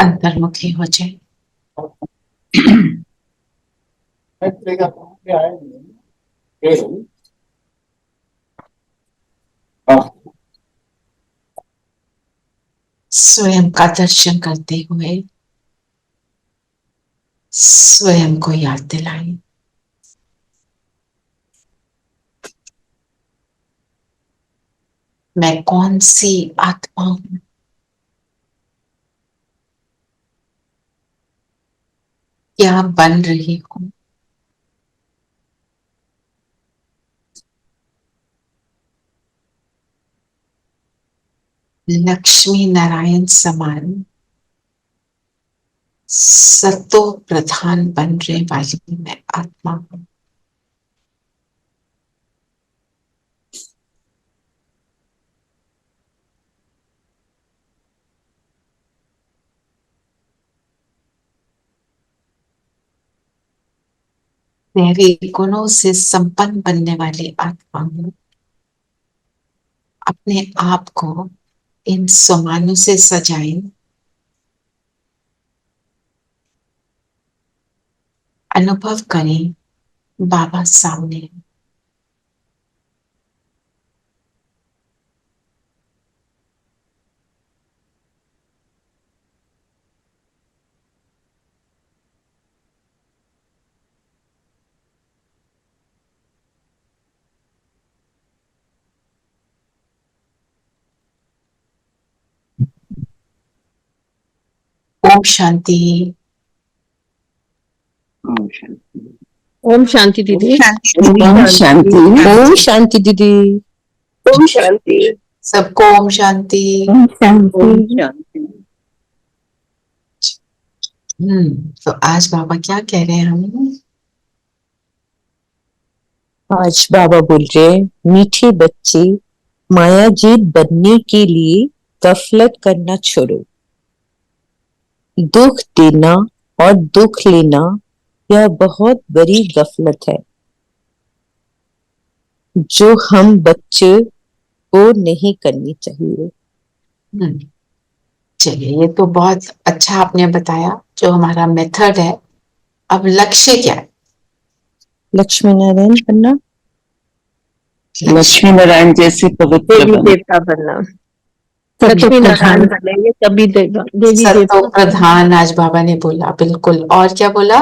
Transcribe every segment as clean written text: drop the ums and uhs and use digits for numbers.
अंतर्मुखी हो जाए। स्वयं का दर्शन करते हुए स्वयं को याद दिलाएं। मैं कौन सी आत्मा हूं? क्या बन रही हूं? लक्ष्मी नारायण समान सतो प्रधान बनने वाली मैं आत्मा हूं। दैवी गुणों से संपन्न बनने वाली आत्मा हूं। अपने आप को इन सम्मानों से सजाएं। अनुभव करें बाबा सामने। ओम शांति। ओम शांति दीदी। ओम शांति। ओम शांति दीदी। ओम शांति। सबको ओम शांति। ओम शांति। तो आज बाबा क्या कह रहे हैं हम? आज बाबा बोल रहे, मीठे बच्चे मायाजीत बनने के लिए गफलत करना छोड़ो। दुख देना और दुख लेना यह बहुत बड़ी गफलत है जो हम बच्चे को नहीं करनी चाहिए। चलिए, ये तो बहुत अच्छा आपने बताया जो हमारा मेथड है। अब लक्ष्य क्या है? लक्ष्मी नारायण बनना, लक्ष्मी नारायण जैसे पवित्र देवी बनना। देवता बनना। लक्ष्मी नारायण बनेंगे तभी देगा देवी सतो देवता। प्रधान आज बाबा ने बोला, बिल्कुल। और क्या बोला?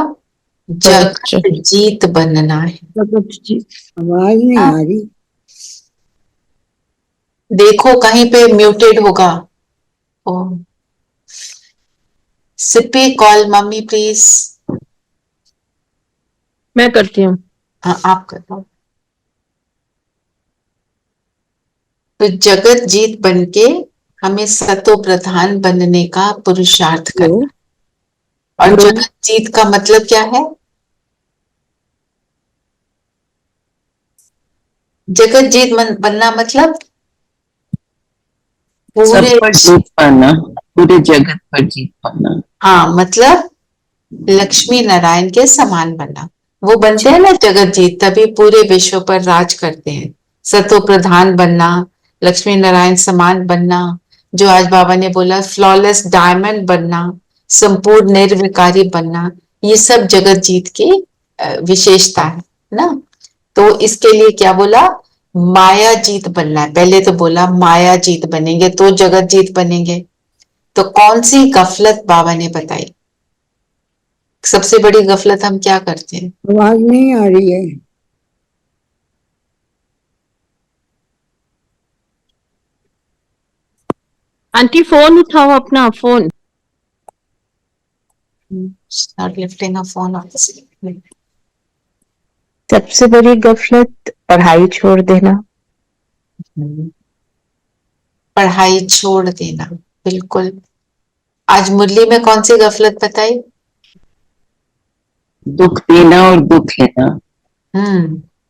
जगत जीत बनना है। जगत जी। आवाज नहीं आ रही। देखो कहीं पे म्यूटेड होगा। ओ सिप्पी, कॉल मम्मी प्लीज। मैं करती हूँ। हाँ, आप कर लो। तो जगत जीत बनके हमें सतो प्रधान बनने का पुरुषार्थ करना। और जगत जीत का मतलब क्या है? जगत जीत बनना मतलब पूरे सब पर जीत पाना, पूरे जगत पर जीत पाना। हाँ, मतलब लक्ष्मी नारायण के समान बनना। वो बनते हैं ना जगत जीत, तभी पूरे विश्व पर राज करते हैं। सतो प्रधान बनना, लक्ष्मी नारायण समान बनना, जो आज बाबा ने बोला फ्लॉलेस डायमंड बनना, संपूर्ण निर्विकारी बनना, ये सब जगत जीत की विशेषता है ना। तो इसके लिए क्या बोला? माया जीत बनना है। पहले तो बोला माया जीत बनेंगे तो जगत जीत बनेंगे। तो कौन सी गफलत बाबा ने बताई? सबसे बड़ी गफलत हम क्या करते हैं? आवाज नहीं आ रही है। आंटी फोन उठाओ, अपना phone. Start lifting a phone off the ceiling. सबसे बड़ी गफलत पढ़ाई छोड़ देना। पढ़ाई छोड़ देना, बिल्कुल। आज मुरली में कौन सी गफलत बताई? दुख देना और दुख लेना।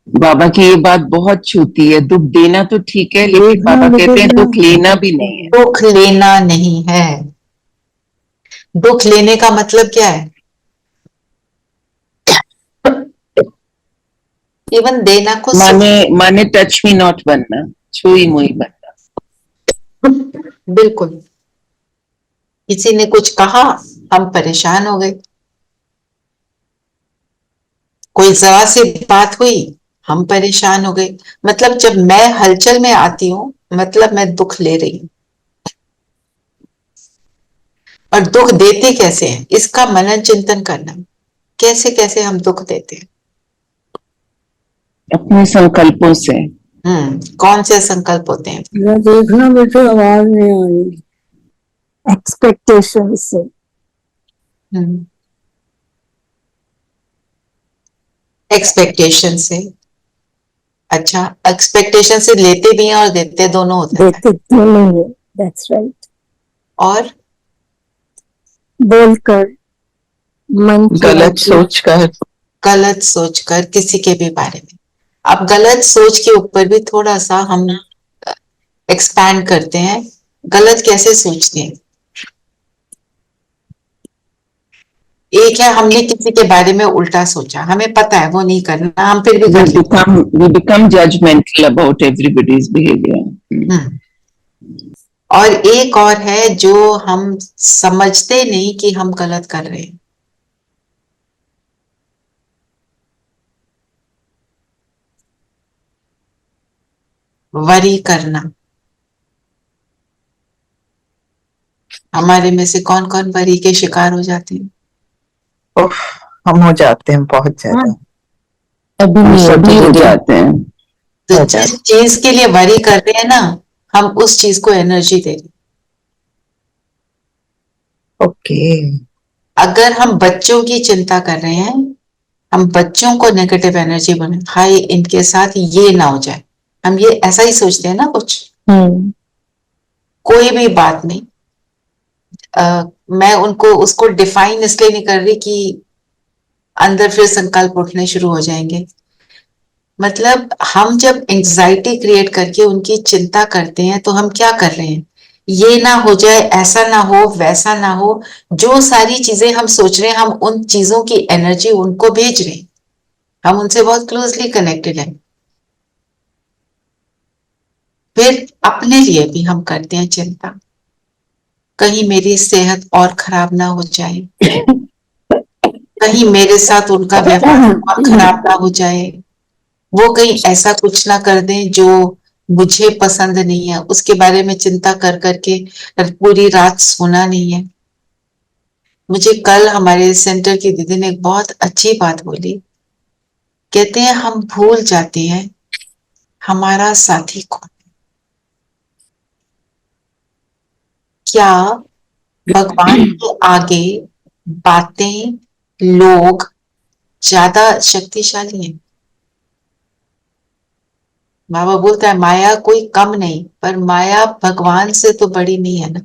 बाबा की ये बात बहुत छूती है। दुख देना तो ठीक है, लेकिन बाबा कहते हैं दुख लेना भी नहीं है। दुख लेना नहीं है। दुख लेने का मतलब क्या है? इवन देना को माने टच मी नॉट बनना, छुई मुई बनना। बिल्कुल। किसी ने कुछ कहा, हम परेशान हो गए। कोई जरा सी बात हुई, हम परेशान हो गए। मतलब जब मैं हलचल में आती हूँ, मतलब मैं दुख ले रही हूँ। और दुख देते कैसे हैं, इसका मनन चिंतन करना। कैसे कैसे हम दुख देते हैं। अपने संकल्पों से। कौन से संकल्प होते हैं? देखना बेटे, आवाज नहीं आ रही। एक्सपेक्टेशन से। एक्सपेक्टेशन से। अच्छा, एक्सपेक्टेशन से लेते भी हैं और देते दोनों होता है। देते दोनों है, दैट्स राइट। और बोलकर, मन की गलत बातें। सोचकर, गलत सोचकर किसी के भी बारे में। अब गलत सोच के ऊपर भी थोड़ा सा हम एक्सपैंड करते हैं। गलत कैसे सोचते हैं? एक है, हमने किसी के बारे में उल्टा सोचा, हमें पता है वो नहीं करना, हम फिर भी कर लेते हैं। we become judgmental about everybody's behavior. और एक और है जो हम समझते नहीं कि हम गलत कर रहे हैं। वरी करना। हमारे में से कौन कौन वरी के शिकार हो जाते हैं? उफ, हम हो जाते हैं बहुत ज्यादा। अभी नहीं, सभी हो जाते हैं। तो हो जिस चीज के लिए वरी कर रहे हैं ना, हम उस चीज को एनर्जी दे रहे हैं। ओके। अगर हम बच्चों की चिंता कर रहे हैं, हम बच्चों को नेगेटिव एनर्जी बने, हाय इनके साथ ये ना हो जाए, हम ये ऐसा ही सोचते हैं ना कुछ। कोई भी बात नहीं। मैं उनको उसको डिफाइन इसलिए नहीं कर रही कि अंदर फिर संकल्प उठने शुरू हो जाएंगे। मतलब हम जब एंजाइटी क्रिएट करके उनकी चिंता करते हैं तो हम क्या कर रहे हैं? ये ना हो जाए, ऐसा ना हो, वैसा ना हो, जो सारी चीजें हम सोच रहे हैं, हम उन चीजों की एनर्जी उनको भेज रहे हैं। हम उनसे बहुत क्लोजली कनेक्टेड हैं। फिर अपने लिए भी हम करते हैं चिंता, कहीं मेरी सेहत और खराब ना हो जाए, कहीं मेरे साथ उनका व्यवहार और खराब ना हो जाए, वो कहीं ऐसा कुछ ना कर दें जो मुझे पसंद नहीं है, उसके बारे में चिंता कर करके पूरी रात सोना नहीं है। मुझे कल हमारे सेंटर की दीदी ने एक बहुत अच्छी बात बोली। कहते हैं हम भूल जाते हैं हमारा साथी कौन है। क्या भगवान के आगे बातें, लोग ज्यादा शक्तिशाली हैं? बाबा बोलता है माया कोई कम नहीं, पर माया भगवान से तो बड़ी नहीं है ना।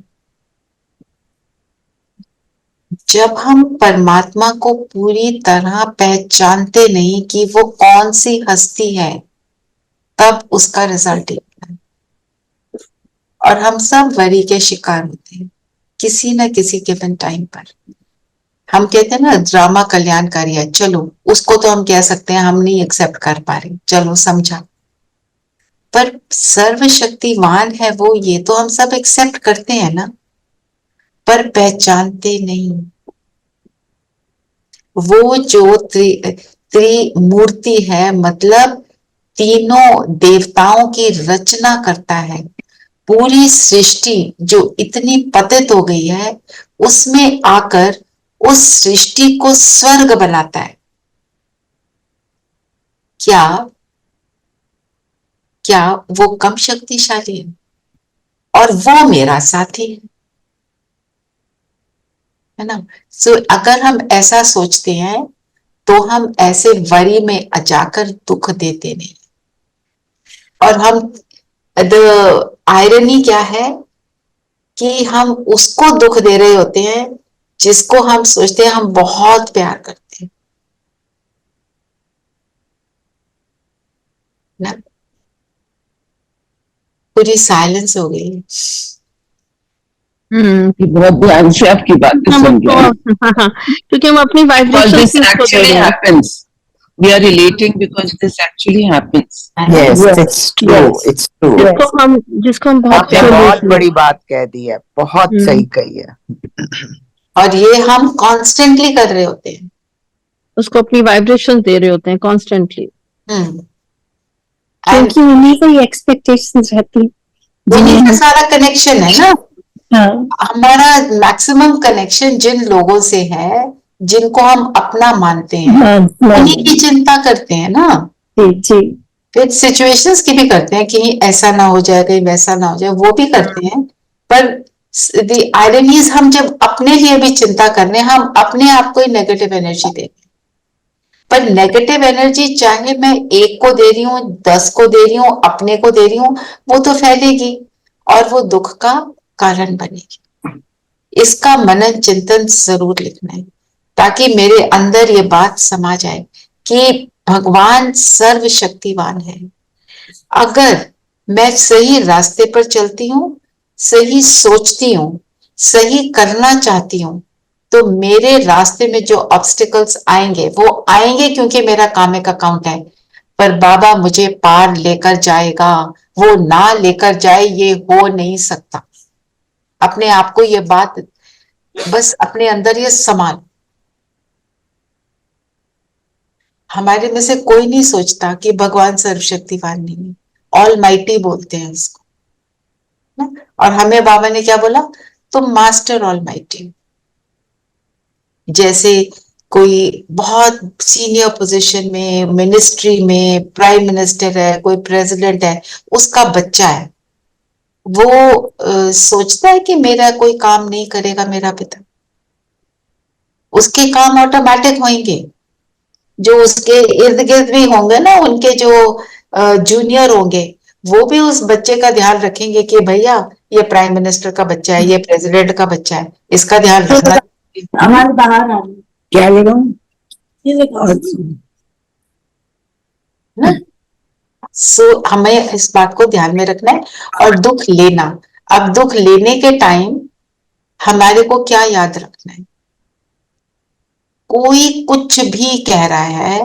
जब हम परमात्मा को पूरी तरह पहचानते नहीं कि वो कौन सी हस्ती है, तब उसका रिजल्ट होता है। और हम सब वरी के शिकार होते हैं किसी न किसी गिवन टाइम पर। हम कहते हैं ना ड्रामा कल्याणकारी है, चलो उसको तो हम कह सकते हैं हम नहीं एक्सेप्ट कर पा रहे, चलो समझा। पर सर्वशक्तिमान है वो, ये तो हम सब एक्सेप्ट करते हैं ना, पर पहचानते नहीं। वो जो त्रिमूर्ति है, मतलब तीनों देवताओं की रचना करता है, पूरी सृष्टि जो इतनी पतित हो गई है, उसमें आकर उस सृष्टि को स्वर्ग बनाता है। क्या क्या वो कम शक्तिशाली है? और वो मेरा साथी है ना। सो अगर हम ऐसा सोचते हैं तो हम ऐसे वरी में जाकर दुख देते नहीं। और हम, द आयरनी क्या है कि हम उसको दुख दे रहे होते हैं जिसको हम सोचते हैं हम बहुत प्यार करते हैं ना। पूरी साइलेंस हो गई। बहुत ध्यान से आपकी बातें सुन रहे हैं। क्योंकि हम अपनी vibration This actually happens. We are relating because this actually happens. Yes, Yes, it's true. yes. It's true. जिसको हम बहुत आपने बहुत seriously- बड़ी बात कह दी है, बहुत हम्म। सही कही है। और ये हम कॉन्स्टेंटली कर रहे होते हैं। उसको अपनी वाइब्रेशन दे रहे होते हैं कॉन्स्टेंटली। एंड क्योंकि उन्हीं का ये एक्सपेक्टेशंस रहती उन्हीं का सारा कनेक्शन है ना। हाँ हमारा मैक्सिमम कनेक्शन जिन लोगों से है जिनको हम अपना मानते हैं हाँ उन्हीं की चिंता करते हैं ना। जी जी फिर सिचुएशंस की भी करते हैं कि ऐसा ना हो जाए, कहीं वैसा ना हो जाए, वो भी करते हैं। पर द आयरनी इज हम जब अपने लिए भी चिंता कर रहे हैं, हम अपने आप को ही नेगेटिव एनर्जी दे रहे हैं। पर नेगेटिव एनर्जी चाहे मैं एक को दे रही हूँ, 10 को दे रही हूँ, अपने को दे रही हूँ, वो तो फैलेगी और वो दुख का कारण बनेगी। इसका मनन चिंतन जरूर लिखना है ताकि मेरे अंदर ये बात समा जाए कि भगवान सर्वशक्तिवान है। अगर मैं सही रास्ते पर चलती हूँ, सही सोचती हूँ, सही करना चाहती हूँ, तो मेरे रास्ते में जो ऑब्स्टिकल्स आएंगे वो आएंगे क्योंकि मेरा कामिक अकाउंट है। पर बाबा मुझे पार लेकर जाएगा, वो ना लेकर जाए ये हो नहीं सकता। अपने आप को ये बात बस अपने अंदर ये समान। हमारे में से कोई नहीं सोचता कि भगवान सर्वशक्तिवान नहीं है, ऑल माइटी बोलते हैं उसको ना? और हमें बाबा ने क्या बोला, तुम मास्टर ऑल माइटी। जैसे कोई बहुत सीनियर पोजीशन में, मिनिस्ट्री में प्राइम मिनिस्टर है, कोई प्रेसिडेंट है, उसका बच्चा है, वो सोचता है कि मेरा कोई काम नहीं करेगा मेरा पिता। उसके काम ऑटोमेटिक होंगे। जो उसके इर्द गिर्द भी होंगे ना, उनके जो जूनियर होंगे, वो भी उस बच्चे का ध्यान रखेंगे कि भैया ये प्राइम मिनिस्टर का बच्चा है, ये प्रेसिडेंट का बच्चा है, इसका ध्यान रखना। हमारे बाहर आ रही क्या ले रहा हूँ सो हमें इस बात को ध्यान में रखना है। और दुख लेना, अब दुख लेने के टाइम हमारे को क्या याद रखना है, कोई कुछ भी कह रहा है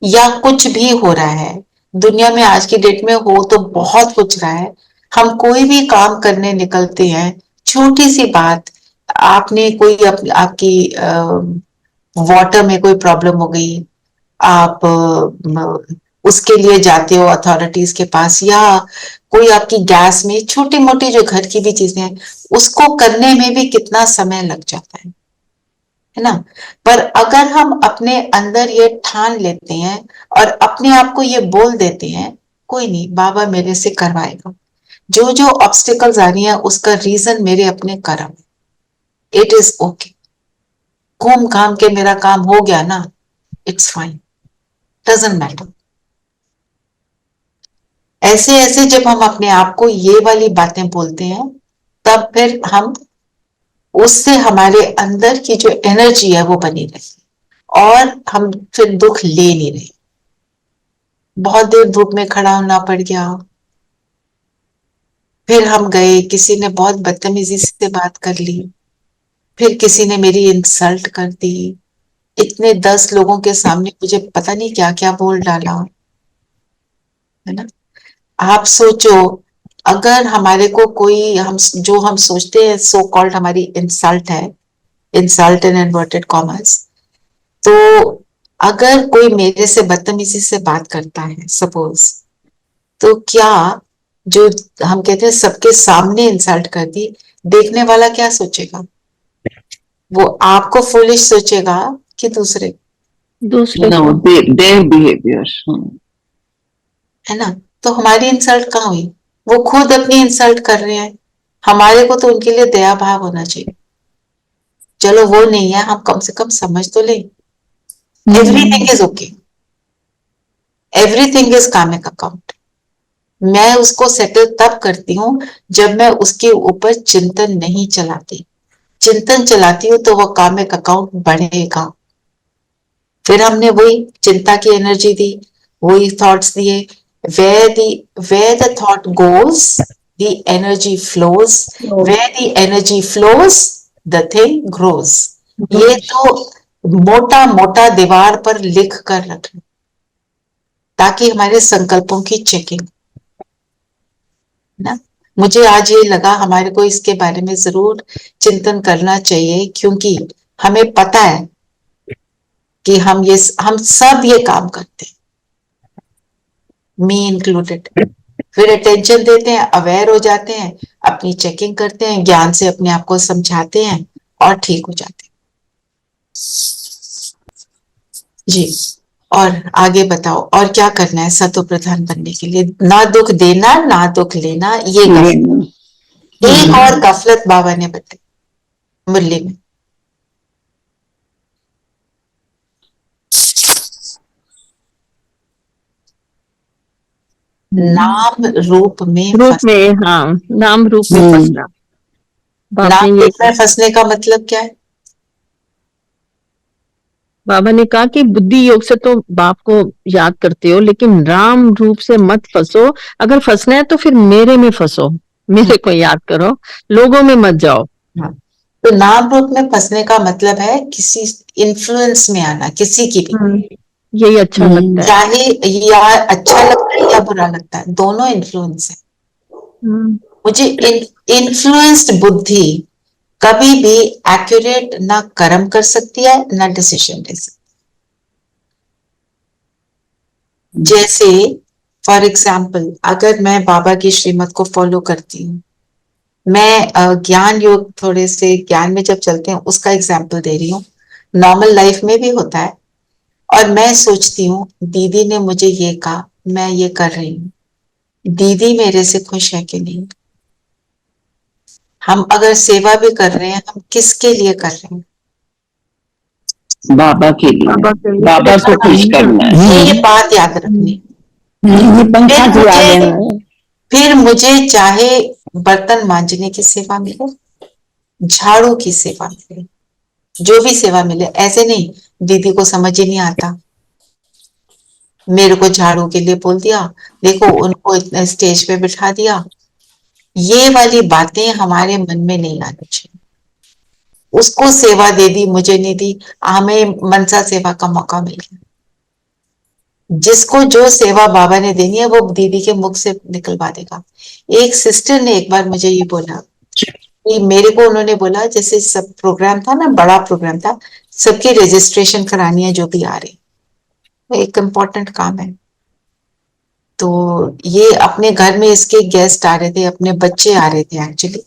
या कुछ भी हो रहा है दुनिया में, आज की डेट में हो तो बहुत कुछ रहा है। हम कोई भी काम करने निकलते हैं, छोटी सी बात, आपने कोई आपकी वाटर में कोई प्रॉब्लम हो गई, आप उसके लिए जाते हो अथॉरिटीज के पास, या कोई आपकी गैस में छोटी मोटी जो घर की भी चीजें हैं, उसको करने में भी कितना समय लग जाता है ना। पर अगर हम अपने अंदर ये ठान लेते हैं और अपने आप को ये बोल देते हैं, कोई नहीं, बाबा मेरे से करवाएगा। जो जो ऑब्स्टिकल्स आ रही हैं उसका रीजन मेरे अपने कर्म है। इट इज ओके, घूम घाम के मेरा काम हो गया ना, इट्स फाइन, डजंट मैटर। ऐसे ऐसे जब हम अपने आप को ये वाली बातें बोलते हैं, तब फिर हम उससे हमारे अंदर की जो एनर्जी है वो बनी रहती और हम फिर दुख ले नहीं रहे। बहुत देर धूप में खड़ा होना पड़ गया, फिर हम गए, किसी ने बहुत बदतमीजी से बात कर ली, फिर किसी ने मेरी इंसल्ट कर दी, इतने 10 लोगों के सामने मुझे पता नहीं क्या क्या बोल डाला, है ना। आप सोचो, अगर हमारे को कोई हम सोचते हैं सो कॉल्ड हमारी इंसल्ट है, इंसल्ट इन इन्वर्टेड कॉमर्स, तो अगर कोई मेरे से बदतमीजी से बात करता है सपोज, तो क्या जो हम कहते हैं सबके सामने इंसल्ट कर दी, देखने वाला क्या सोचेगा? वो आपको फुलिश सोचेगा कि दूसरे No, their behavior. है ना। तो हमारी इंसल्ट कहाँ हुई? वो खुद अपनी इंसल्ट कर रहे हैं। हमारे को तो उनके लिए दया भाव होना चाहिए। चलो वो नहीं है, हम कम से कम समझ तो लें। Everything is okay, everything is comic account. मैं उसको सेटल तब करती हूँ जब मैं उसके ऊपर चिंतन नहीं चलाती। चिंतन चलाती हूँ तो वो कामिक अकाउंट बढ़ेगा। फिर हमने वही चिंता की एनर्जी दी, वही थॉट्स दिए। where the thought goes, the energy flows. Where the energy flows, the thing grows. ये तो मोटा मोटा दीवार पर लिख कर रखना। ताकि हमारे संकल्पों की चेकिंग ना। मुझे आज ये लगा हमारे को इसके बारे में जरूर चिंतन करना चाहिए, क्योंकि हमें पता है कि हम सब ये काम करते हैं, मी इंक्लूडेड। फिर अटेंशन देते हैं, अवेयर हो जाते हैं, अपनी चेकिंग करते हैं, ज्ञान से अपने आप को समझाते हैं और ठीक हो जाते हैं। जी, और आगे बताओ और क्या करना है सतो प्रधान बनने के लिए? ना दुख देना ना दुख लेना, ये गफलत। एक और गफलत बाबा ने बताई मुरली में। नाम रूप में रूप फंस में, हाँ, नाम रूप में फंसना। बाप ने नाम ये रूप में फंसने का मतलब क्या है? बाबा ने कहा कि बुद्धि योग से तो बाप को याद करते हो, लेकिन राम रूप से मत फंसो। अगर फंसना है तो फिर मेरे में फंसो, मेरे को याद करो, लोगों में मत जाओ। हाँ, तो नाम रूप में फंसने का मतलब है किसी इन्फ्लुएंस में आना, किसी की भी, यही अच्छा लगता है। चाहे या अच्छा लगता है या बुरा लगता है, दोनों इन्फ्लुएंस है। मुझे इन्फ्लुएंस्ड बुद्धि कभी भी एक्यूरेट ना कर्म कर सकती है ना डिसीजन ले सकती। जैसे फॉर एग्जाम्पल, अगर मैं बाबा की श्रीमत को फॉलो करती हूँ, मैं ज्ञान योग थोड़े से ज्ञान में जब चलते हैं उसका एग्जाम्पल दे रही हूँ, नॉर्मल लाइफ में भी होता है। और मैं सोचती हूँ दीदी ने मुझे ये कहा, मैं ये कर रही हूँ, दीदी मेरे से खुश है कि नहीं? हम अगर सेवा भी कर रहे हैं, हम किसके लिए कर रहे हैं? बाबा के लिए, बाबा के लिए। बाबा को खुश करना है। ये बात याद रखनी। ये पंखा चला देना है। फिर मुझे चाहे बर्तन मांजने की सेवा मिले, झाड़ू की सेवा मिले, जो भी सेवा मिले, ऐसे नहीं दीदी को समझ ही नहीं आता, मेरे को झाड़ू के लिए बोल दिया, देखो उनको इतने स्टेज पे बिठा दिया। ये वाली बातें हमारे मन में नहीं आनी चाहिए। उसको सेवा दे दी, मुझे नहीं दी, हमें मनसा सेवा का मौका मिल गया। जिसको जो सेवा बाबा ने देनी है वो दीदी के मुख से निकलवा देगा। एक सिस्टर ने एक बार मुझे ये बोला कि मेरे को उन्होंने बोला, जैसे सब प्रोग्राम था ना, बड़ा प्रोग्राम था, सबकी रजिस्ट्रेशन करानी है जो भी आ रहे, एक इम्पोर्टेंट काम है। तो ये अपने घर में इसके गेस्ट आ रहे थे, अपने बच्चे आ रहे थे एक्चुअली,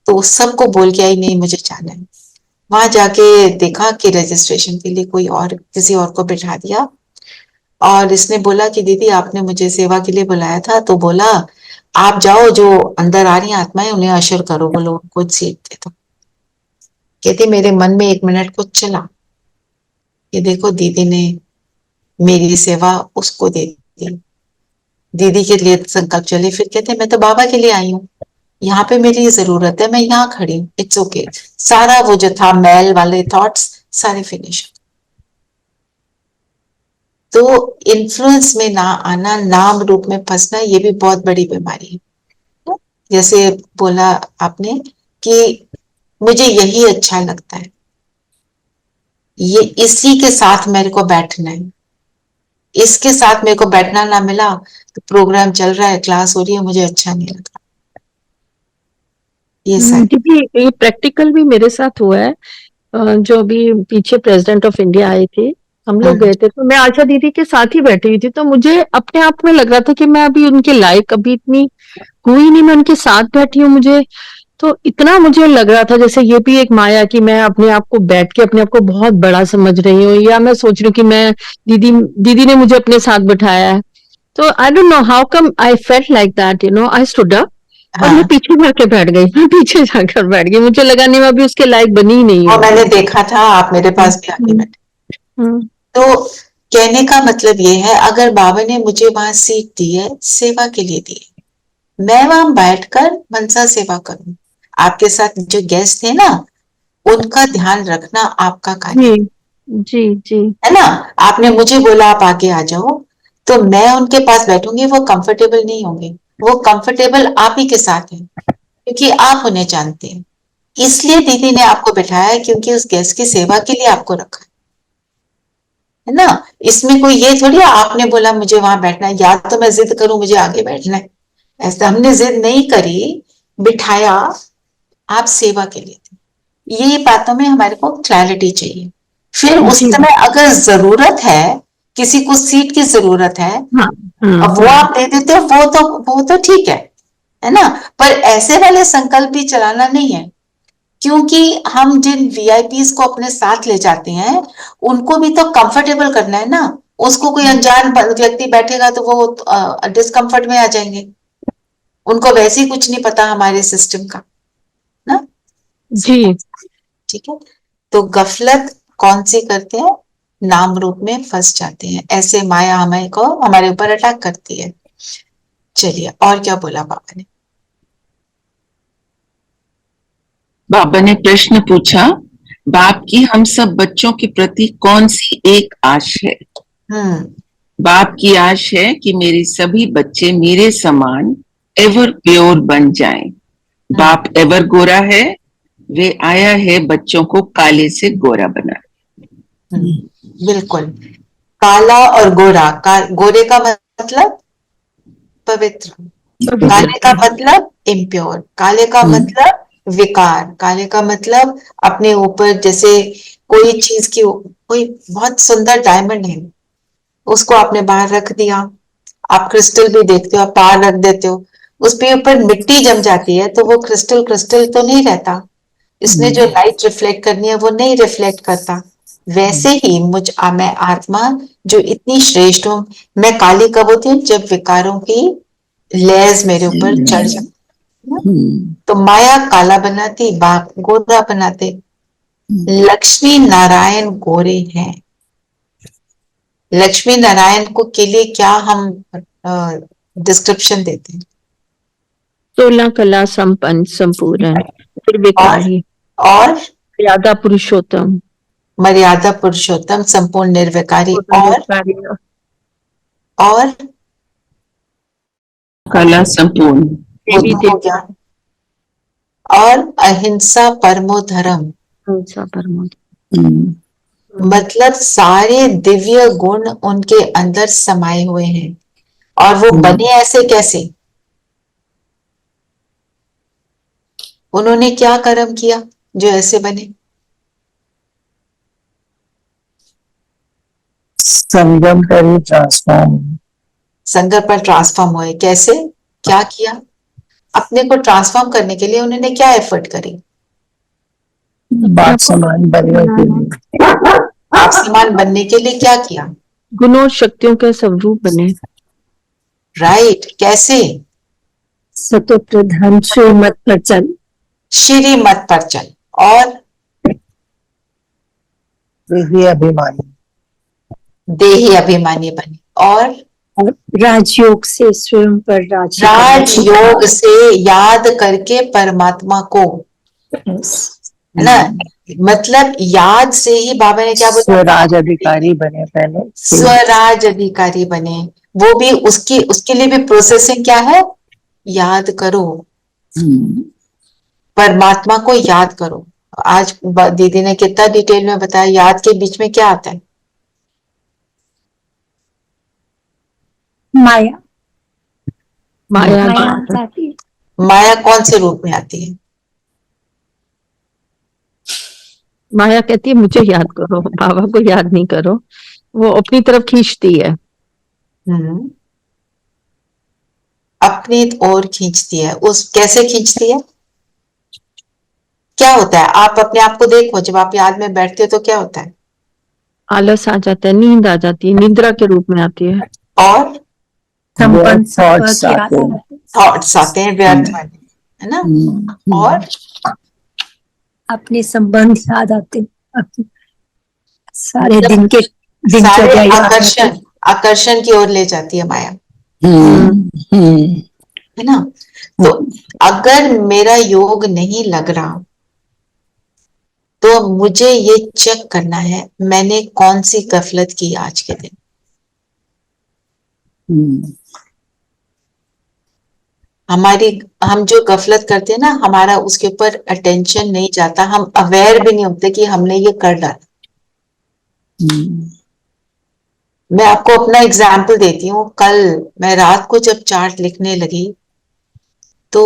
तो सबको बोल के आई नहीं मुझे जाना है। वहां जाके देखा कि रजिस्ट्रेशन के लिए कोई और किसी और को बिठा दिया, और इसने बोला कि दीदी आपने मुझे सेवा के लिए बुलाया था, तो बोला आप जाओ, जो अंदर आ रही आत्माएं उन्हें अशर करो, बोलो उनको सीट दे दो। कहती मेरे मन में एक मिनट कुछ चला कि देखो दीदी ने मेरी सेवा उसको दे दी, दीदी के लिए संकल्प चले। फिर कहते मैं तो बाबा के लिए आई हूँ, यहाँ पे मेरी जरूरत है, मैं यहाँ खड़ी हूँ, इट्स ओके। सारा वो जो था मैल वाले थॉट्स सारे फिनिश। तो इन्फ्लुएंस में ना आना, नाम रूप में फंसना, ये भी बहुत बड़ी बीमारी है। जैसे बोला आपने कि मुझे यही अच्छा लगता है, ये इसी के साथ मेरे को बैठना है, इसके साथ मेरे को बैठना ना मिला तो प्रोग्राम चल रहा है, क्लास हो रही है, मुझे अच्छा नहीं लग रहा। ये सर दीदी ये प्रैक्टिकल भी मेरे साथ हुआ है। जो अभी पीछे प्रेसिडेंट ऑफ इंडिया आए थे, हम लोग गए थे, तो मैं आशा दीदी के साथ ही बैठी हुई थी, तो मुझे अपने आप में लग रहा था कि मैं अभी उनके लायक अभी इतनी हुई नहीं, मैं उनके साथ बैठी हूँ। मुझे तो इतना मुझे लग रहा था जैसे ये भी एक माया कि मैं अपने आप को बैठ के अपने आप को बहुत बड़ा समझ रही हूँ, या मैं सोच रही हूँ कि मैं दीदी ने मुझे अपने साथ बिठाया है। तो I don't know how come I felt like that, I stood up और मैं पीछे जाके बैठ गई, मैं पीछे जाकर बैठ गई, मुझे लगा नहीं मैं अभी उसके लायक बनी ही नहीं और हूँ। मैंने देखा था आप मेरे पास भी आके बैठे। तो कहने का मतलब ये है, अगर बाबा ने मुझे वहां सीट दी है, सेवा के लिए दी है, मैं वहां बैठकर मनसा सेवा करूं। आपके साथ जो गेस्ट थे ना, उनका ध्यान रखना आपका कार्य जी जी जी है ना। आपने मुझे बोला आप आगे आ जाओ, तो मैं उनके पास बैठूंगी, वो कंफर्टेबल नहीं होंगे, वो कंफर्टेबल आप ही के साथ हैं, क्योंकि आप उन्हें जानते हैं। इसलिए दीदी ने आपको बिठाया है, क्योंकि उस गेस्ट की सेवा के लिए आपको रखा है। है ना। इसमें कोई ये थोड़ी है, आपने बोला मुझे वहां बैठना है, या तो मैं जिद करूं मुझे आगे बैठना है, ऐसा हमने जिद नहीं करी, बिठाया, आप सेवा के लिए थे। ये बातों में हमारे को क्लैरिटी चाहिए। फिर उस जी। समय अगर जरूरत है, किसी को सीट की जरूरत है, हाँ, अब वो आप दे देते हो, वो तो ठीक है ना। पर ऐसे वाले संकल्प भी चलाना नहीं है, क्योंकि हम जिन वीआईपीज को अपने साथ ले जाते हैं उनको भी तो कंफर्टेबल करना है ना। उसको कोई अनजान व्यक्ति बैठेगा तो वो डिस्कंफर्ट में आ जाएंगे, उनको वैसे ही कुछ नहीं पता हमारे सिस्टम का ना। जी। ठीक है, तो गफलत कौन सी करते हैं, नाम रूप में फंस जाते हैं, ऐसे माया हमें को हमारे ऊपर अटैक करती है। चलिए, और क्या बोला बाबा ने? बाबा ने प्रश्न पूछा, बाप की हम सब बच्चों के प्रति कौन सी एक आश है? बाप की आश है कि मेरे सभी बच्चे मेरे समान एवर प्योर बन जाएं। बाप एवर गोरा है, वे आया है बच्चों को काले से गोरा बना। बिल्कुल, काला और गोरा, गोरे का मतलब पवित्र, काले का मतलब इम्प्योर, काले का मतलब विकार, काले का मतलब अपने ऊपर जैसे कोई चीज की, कोई बहुत सुंदर डायमंड है, उसको आपने बाहर रख दिया, आप क्रिस्टल भी देखते हो, आप बाहर रख देते हो, उस पे ऊपर मिट्टी जम जाती है तो वो क्रिस्टल क्रिस्टल तो नहीं रहता, इसने जो लाइट रिफ्लेक्ट करनी है वो नहीं रिफ्लेक्ट करता। वैसे ही मैं आत्मा जो इतनी श्रेष्ठ हूं, मैं काली कब होती हूँ, जब विकारों की लेयर्स मेरे ऊपर चढ़ जाती। तो माया काला बनाती, बाप गोरा बनाते। लक्ष्मी नारायण गोरे हैं। लक्ष्मी नारायण को के लिए क्या हम डिस्क्रिप्शन देते हैं? 16 कला संपन्न, संपूर्ण, निर्विकारी, और मर्यादा पुरुषोत्तम, मर्यादा पुरुषोत्तम, संपूर्ण निर्विकारी, और कला संपूर्ण, देवी हो गया, और अहिंसा परमो धर्म, देवता परमो। मतलब सारे दिव्य गुण उनके अंदर समाये हुए हैं। और वो बने ऐसे कैसे? उन्होंने क्या कर्म किया जो ऐसे बने? संगम पर ही ट्रांसफॉर्म, संगम पर ट्रांसफॉर्म हुए। कैसे, क्या किया? अपने को ट्रांसफॉर्म करने के लिए उन्होंने क्या एफर्ट करी? बाप समान बनने के लिए, आप समान बनने के लिए क्या किया? गुणों और शक्तियों के स्वरूप बने। राइट, कैसे? सतो प्रधान श्रीमत पर चल, श्री मत पर चल, और देही अभिमानी, देही अभिमानी बने, और राजयोग से स्वयं पर राजयोग से याद करके परमात्मा को, है ना, मतलब याद से ही बाबा ने क्या बोला, स्वराज अधिकारी बने पहले, स्वराज अधिकारी बने। वो भी उसके लिए भी प्रोसेसिंग क्या है, याद करो, परमात्मा को याद करो। आज दीदी ने कितना डिटेल में बताया, याद के बीच में क्या आता है? माया, माया आती है। माया कौन से रूप में आती है? माया कहती है मुझे याद करो, बाबा को याद नहीं करो, वो अपनी तरफ खींचती है। अपनी ओर खींचती है। उस कैसे खींचती है? क्या होता है, आप अपने आप को देखो, जब आप याद में बैठते हो तो क्या होता है? आलस आ जाता है, नींद आ जाती है, निद्रा के रूप में आती है, और थॉट्स आते हैं व्यर्थ वाले, है ना। और अपने संबंध याद आते, अपने सारे दिन के सारे दिनचर्या याद आते। आकर्षण की ओर ले जाती है माया, है ना। तो अगर मेरा योग नहीं लग रहा तो मुझे ये चेक करना है मैंने कौन सी गफलत की आज के दिन। हम जो गफलत करते हैं ना, हमारा उसके ऊपर अटेंशन नहीं जाता, हम अवेयर भी नहीं होते कि हमने ये कर डाला। मैं आपको अपना एग्जाम्पल देती हूँ। कल मैं रात को जब चार्ट लिखने लगी तो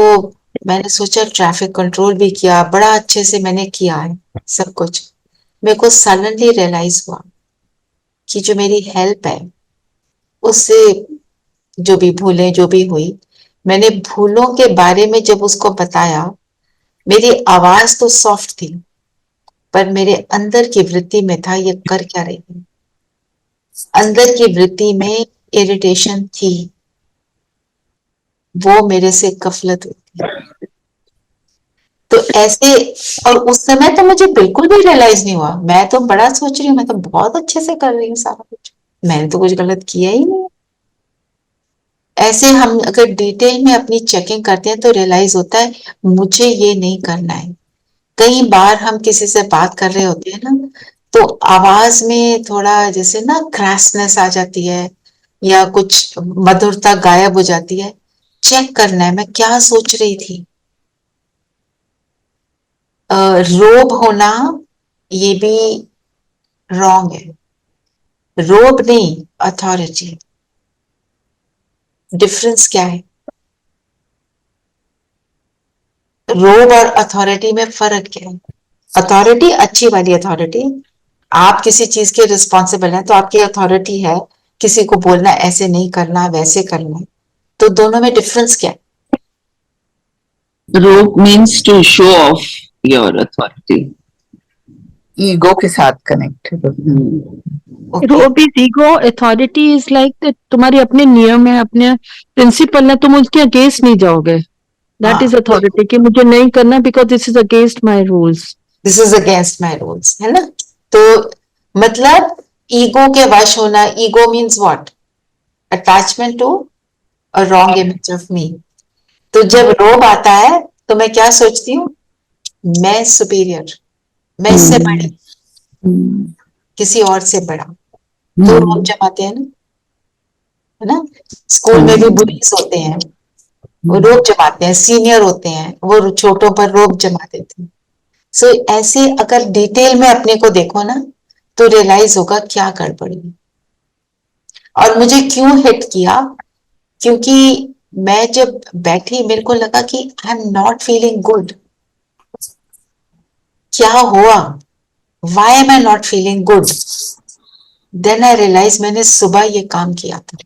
मैंने सोचा, ट्रैफिक कंट्रोल भी किया, बड़ा अच्छे से मैंने किया है सब कुछ। मेरे को सडनली रियलाइज हुआ कि जो मेरी हेल्प है उससे जो भी भूलें जो भी हुई, मैंने भूलों के बारे में जब उसको बताया, मेरी आवाज तो सॉफ्ट थी पर मेरे अंदर की वृत्ति में था ये कर क्या रही है। अंदर की वृत्ति में इरिटेशन थी, वो मेरे से गफलत हुई थी। तो ऐसे, और उस समय तो मुझे बिल्कुल भी रियलाइज नहीं हुआ। मैं तो बड़ा सोच रही हूँ, मैं तो बहुत अच्छे से कर रही हूँ सारा कुछ, मैंने तो कुछ गलत किया ही नहीं। ऐसे हम अगर डिटेल में अपनी चेकिंग करते हैं तो रियलाइज होता है मुझे ये नहीं करना है। कई बार हम किसी से बात कर रहे होते हैं ना, तो आवाज में थोड़ा जैसे ना क्रैशनेस आ जाती है या कुछ मधुरता गायब हो जाती है। चेक करना है मैं क्या सोच रही थी। रोब होना ये भी रॉन्ग है। रोब नहीं, अथॉरिटी। डिफरेंस क्या है? रोब और अथॉरिटी में फर्क क्या है? अथॉरिटी अच्छी वाली अथॉरिटी, आप किसी चीज के रिस्पॉन्सिबल हैं तो आपकी अथॉरिटी है किसी को बोलना ऐसे नहीं करना वैसे करना है। तो दोनों में डिफरेंस क्या है? Rogue means to show off your authority, ego के साथ कनेक्ट है। ओके, रोब is ego, authority is like तुम्हारे अपने नियम है, अपने प्रिंसिपल है, तुम उसके अगेंस्ट नहीं जाओगे। दैट इज अथॉरिटी कि मुझे नहीं करना because this is against my rules. This is against my rules, है ना। तो मतलब ईगो के वश होना, ego means what? Attachment to a wrong image of me. तो जब रोब आता है तो मैं क्या सोचती हूँ? मैं सुपीरियर, मैं इससे बड़ी, किसी और से बड़ा। तो रोब जमाते हैं ना, है ना। स्कूल में भी बुलीज होते हैं, वो रोब जमाते हैं, सीनियर होते हैं, वो छोटों पर रोब जमा देते हैं। सो ऐसे अगर डिटेल में अपने को देखो ना तो रियलाइज होगा क्या गड़बड़ी है। और मुझे क्यों हिट किया? क्योंकि मैं जब बैठी मेरे को लगा कि I am not feeling good. क्या हुआ? Why am I not feeling good? Then I realise मैंने सुबह ये काम किया था।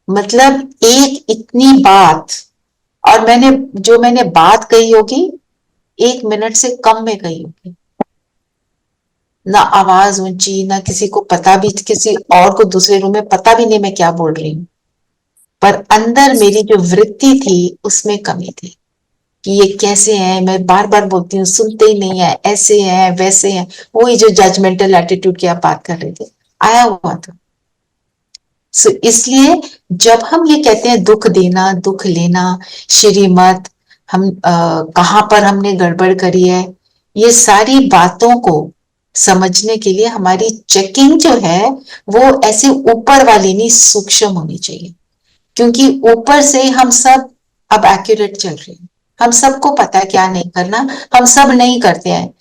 मतलब एक इतनी बात, और मैंने बात कही होगी 1 मिनट से कम में कही होगी। ना आवाज ऊंची, ना किसी को पता भी, किसी और को दूसरे रूम में पता भी नहीं मैं क्या बोल रही हूँ। पर अंदर मेरी जो वृत्ति थी उसमें कमी थी कि ये कैसे हैं, मैं बार बार बोलती हूँ सुनते ही नहीं है, ऐसे हैं वैसे हैं। वही जो जजमेंटल एटीट्यूड की आप बात कर रहे थे, आया हुआ था। सो इसलिए जब हम ये कहते हैं दुख देना दुख लेना, श्रीमत, हम कहाँ पर हमने गड़बड़ करी है, ये सारी बातों को समझने के लिए हमारी चेकिंग जो है वो ऐसे ऊपर वाली नहीं, सूक्ष्म होनी चाहिए। क्योंकि ऊपर से हम सब अब एक्यूरेट चल रहे हैं, हम सबको पता है क्या नहीं करना, हम सब नहीं करते हैं।